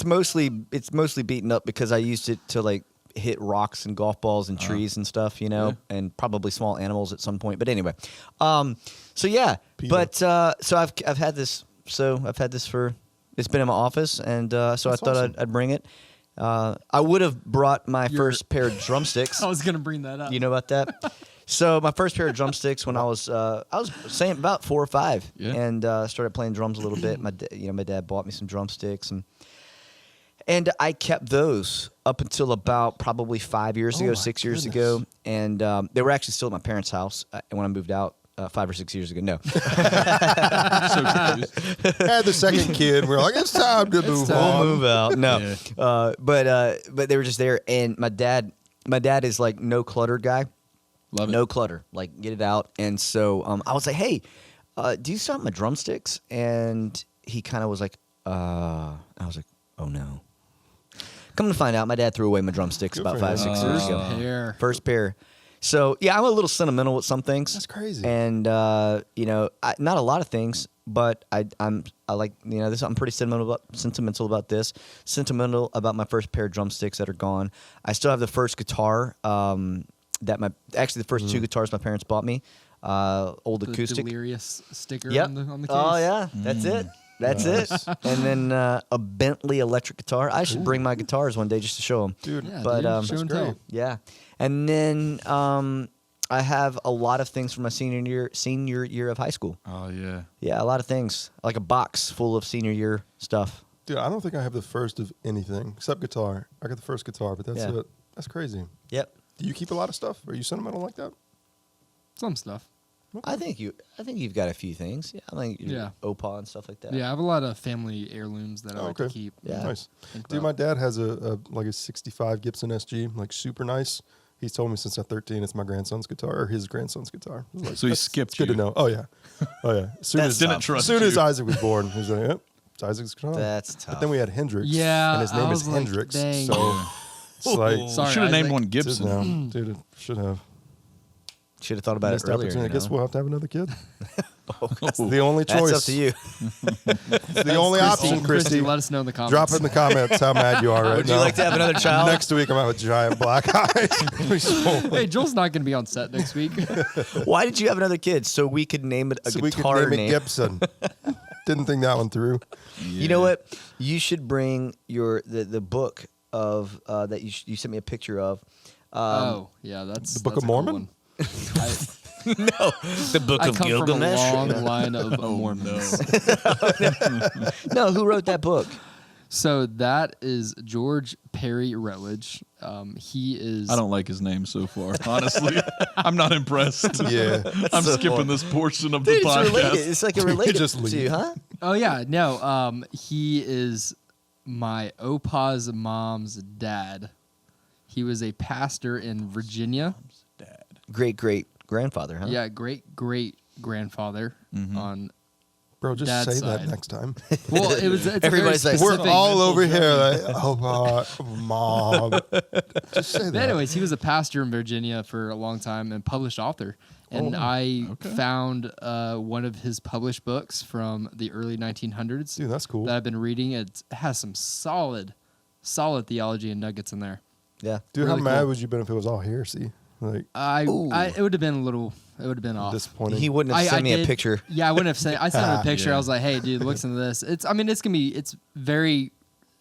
it's mostly beaten up because I used it to like hit rocks and golf balls and trees and stuff, and probably small animals at some point. But anyway, so yeah. Peter. But so I've had this. So I've had this for. It's been in my office, and so I That's thought awesome. I'd bring it. I would have brought my Your- first pair of drumsticks. I was gonna bring that up. You know about that? So my first pair of drumsticks when I was saying about 4 or 5, Yeah. and started playing drums a little bit. My dad bought me some drumsticks, and And I kept those up until about probably 5 years ago, my 6 years goodness. ago. And they were actually still at my parents' house when I moved out 5 or 6 years ago. No. So confused. Had the second kid. We're like, it's time to move on. Move out. No. Yeah. But they were just there. And my dad is like no clutter guy. Love it. No clutter. Like, get it out. And so I was like, hey, do you still have my drumsticks? And he kind of was like, I was like, oh no. Come to find out, my dad threw away my drumsticks Good about for 5 him. 6 years ago. Hair. First pair. So yeah, I'm a little sentimental with some things. That's crazy. And not a lot of things, but I like this. I'm pretty sentimental about this. Sentimental about my first pair of drumsticks that are gone. I still have the first guitar the first two guitars my parents bought me. Old The acoustic. Delirious sticker Yep. on the case. Oh yeah, that's it. That's Nice. it. And then a Bentley electric guitar. I should bring my guitars one day just to show them. Dude, Yeah, But, dude, show and that's tell. great. Yeah. And then I have a lot of things from my senior year of high school. Oh yeah. Yeah, a lot of things. Like a box full of senior year stuff. Dude, I don't think I have the first of anything except guitar. I got the first guitar, but that's Yeah. it. That's crazy. Yep. Do you keep a lot of stuff? Are you sentimental like that? Some stuff. I think you've got a few things. Yeah, I think Yeah. Opa and stuff like that. Yeah, I have a lot of family heirlooms that I Oh, like to okay. keep. Yeah. Nice. Think Dude, about. my dad has a 65 Gibson SG, like super nice. He's told me since I'm 13 it's my grandson's guitar or his grandson's guitar. I was like, So he that's skipped good you. to know. Oh yeah. Oh yeah. As soon That's as, tough. Didn't trust soon as you. Isaac was born, he was like, yep, it's Isaac's guitar. That's tough. But then we had Hendrix. Yeah, And his I name is was like, Hendrix. dang. So it's like Sorry, Should have named Isaac. one it's Gibson. now. Dude, it should have. Should have thought about Missed it earlier. opportunity. I guess we'll have to have another kid. That's Oh. the only That's choice. up to you. It's the only option, Christy. Let us know in the comments. Drop it in the comments how mad you are right Would now. you like to have another child? Next week I'm gonna have a giant black eye. Hey, Joel's not going to be on set next week. Why did you have another kid? So we could name it a so we could guitar name it name. Gibson. Didn't think that one through. You know what? You should bring the book of that you sent me a picture of. Oh, yeah, that's The Book that's of a cool Mormon? one. No, the book I of come from a Gilgamesh. long line of Mormons. No, who wrote that book? So that is George Perry Rutledge. He is. I don't like his name so far. Honestly, I'm not impressed. Yeah. I'm so skipping fun. this portion of the Dude, it's podcast. related. It's like a related just to, leave. huh? Oh yeah, no. He is my Opa's mom's dad. He was a pastor in Virginia. Dad. Great grandfather, huh? Yeah, great grandfather on. Bro, just Dad's say that side. next time. Well, it was. It's Everybody's a like, very We're specific all mental over journey. here like, oh, mom. Just say But that. anyways, he was a pastor in Virginia for a long time and published author. And I found one of his published books from the early 1900s Dude, that's cool. that I've been reading. It has some solid theology and nuggets in there. Yeah. Dude, really how mad cool. would you been if it was all heresy? Like, It would have been a little. It would have been off. disappointing. He wouldn't have sent me a did- picture. Yeah, I wouldn't have sent. I sent him a picture. Yeah. I was like, "Hey, dude, listen to this." It's gonna be. It's very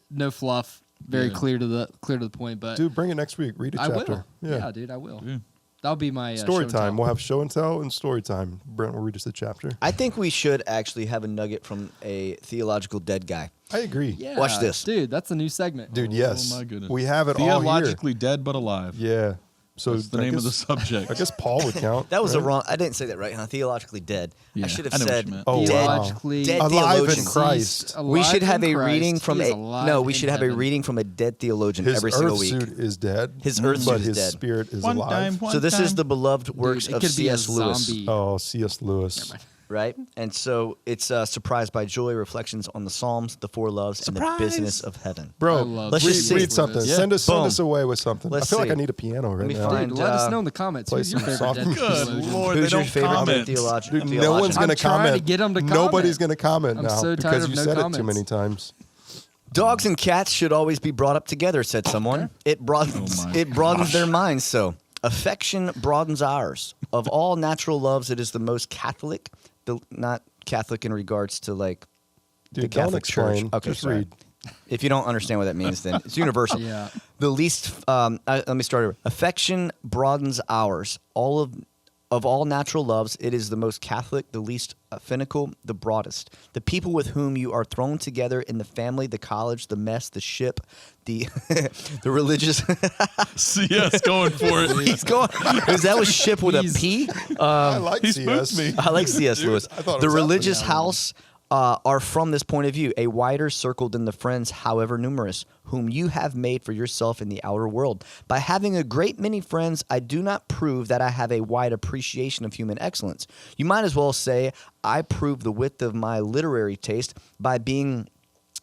no fluff, very Yeah. clear to the point. But Dude, bring it next week. Read a I chapter. will. Yeah, dude, I will. Yeah. That'll be my Story show and time. tell. We'll have show and tell and story time. Brent will read us a chapter. I think we should actually have a nugget from a theological dead guy. I agree. Yeah, Watch this. dude. That's a new segment. Dude, Oh, yes. my goodness. We have it all here. Theologically dead but alive. Yeah. So That's the I name of the guess- subject. I guess Paul would count. That was a right? wrong. I didn't say that right, huh? Theologically dead. Yeah, I should have I know what said you meant. Oh, dead. wow. Theologically Dead Alive in theologian. Christ. We should have a Alive in reading Christ. from He is a alive no. We in should have a heaven. reading from a dead theologian His every earth single week. suit is dead. His earth but suit is his dead. spirit is One alive. time, one So this is time. the beloved works Dude, it of could be a C.S. Lewis, zombie. Oh, C.S. Lewis. right? And so it's Surprised by Joy, Reflections on the Psalms, the Four Loves, and the Surprise! Business of Heaven. I Bro, love Let's read, just see. read something. Yeah. Send us Boom. away with something. Let's I feel like see. I need a piano right me now. find- Dude, let us uh, know in the comments. play Who's your some favorite dead soft- Good theologian? Lord, Who's they your don't favorite comment. dead theologian? Dude, no theologian? one's going I'm to trying comment. to get 'em to Nobody's comment. going to comment I'm now so tired because of you no said it too comments. many times. Dogs and cats should always be brought up together, said someone. It broadens Oh my it broadens their minds. So affection broadens ours. Of all natural loves, it is the most Catholic. Not Catholic in regards to like the Dude, don't Catholic Church. explain. Okay, Just sorry. read. If you don't understand what that means, then it's universal. Yeah. The least. Let me start over. Affection broadens ours. of all natural loves, it is the most Catholic, the least finical, the broadest. The people with whom you are thrown together in the family, the college, the mess, the ship, the the religious. CS going for it. He's going. Is that was ship with a P? I like He CS. spooked me. I like C.S. Lewis. I thought it The was religious happening. house are from this point of view a wider circle than the friends, however numerous, whom you have made for yourself in the outer world. By having a great many friends, I do not prove that I have a wide appreciation of human excellence. You might as well say I prove the width of my literary taste by being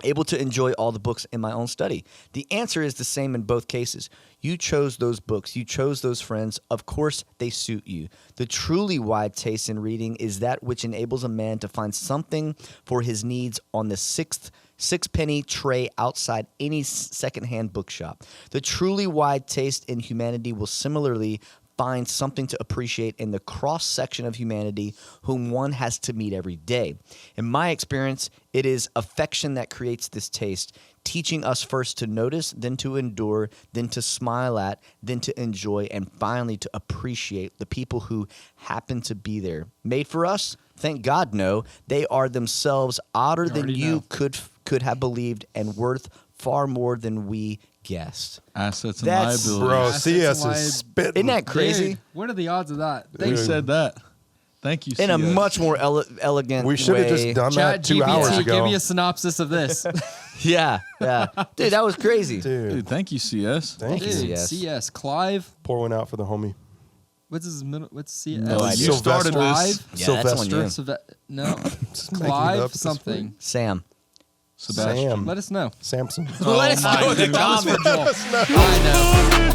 able to enjoy all the books in my own study. The answer is the same in both cases. You chose those books. You chose those friends. Of course, they suit you. The truly wide taste in reading is that which enables a man to find something for his needs on the sixpenny tray outside any secondhand bookshop. The truly wide taste in humanity will similarly find something to appreciate in the cross-section of humanity whom one has to meet every day. In my experience, it is affection that creates this taste, teaching us first to notice, then to endure, then to smile at, then to enjoy, and finally to appreciate the people who happen to be there. Made for us? Thank God, no. They are themselves odder than already you know. could have believed and worth far more than we guessed. Assets and That's- liabilities. Bro, Assets CS and is spitting. Isn't that crazy? Dude, what are the odds of that? Who Dude. said that? Thank you. In a CS. much more elegant We should have way. just done Chat that 2 hours GPT, ago. give me a synopsis of this. Yeah. Dude, that was crazy. Dude, Dude, thank you, CS. thank you. you. Dude, CS. CS. Clive. Pour one out for the homie. What's his middle? What's CS? No idea. You started Sylvester. this. Yeah, that's on you. No. making it Clive up this something. Sam. Sebastian. Sam. Let us know. Samson. Let us know in the That was comments. for Joel. I know.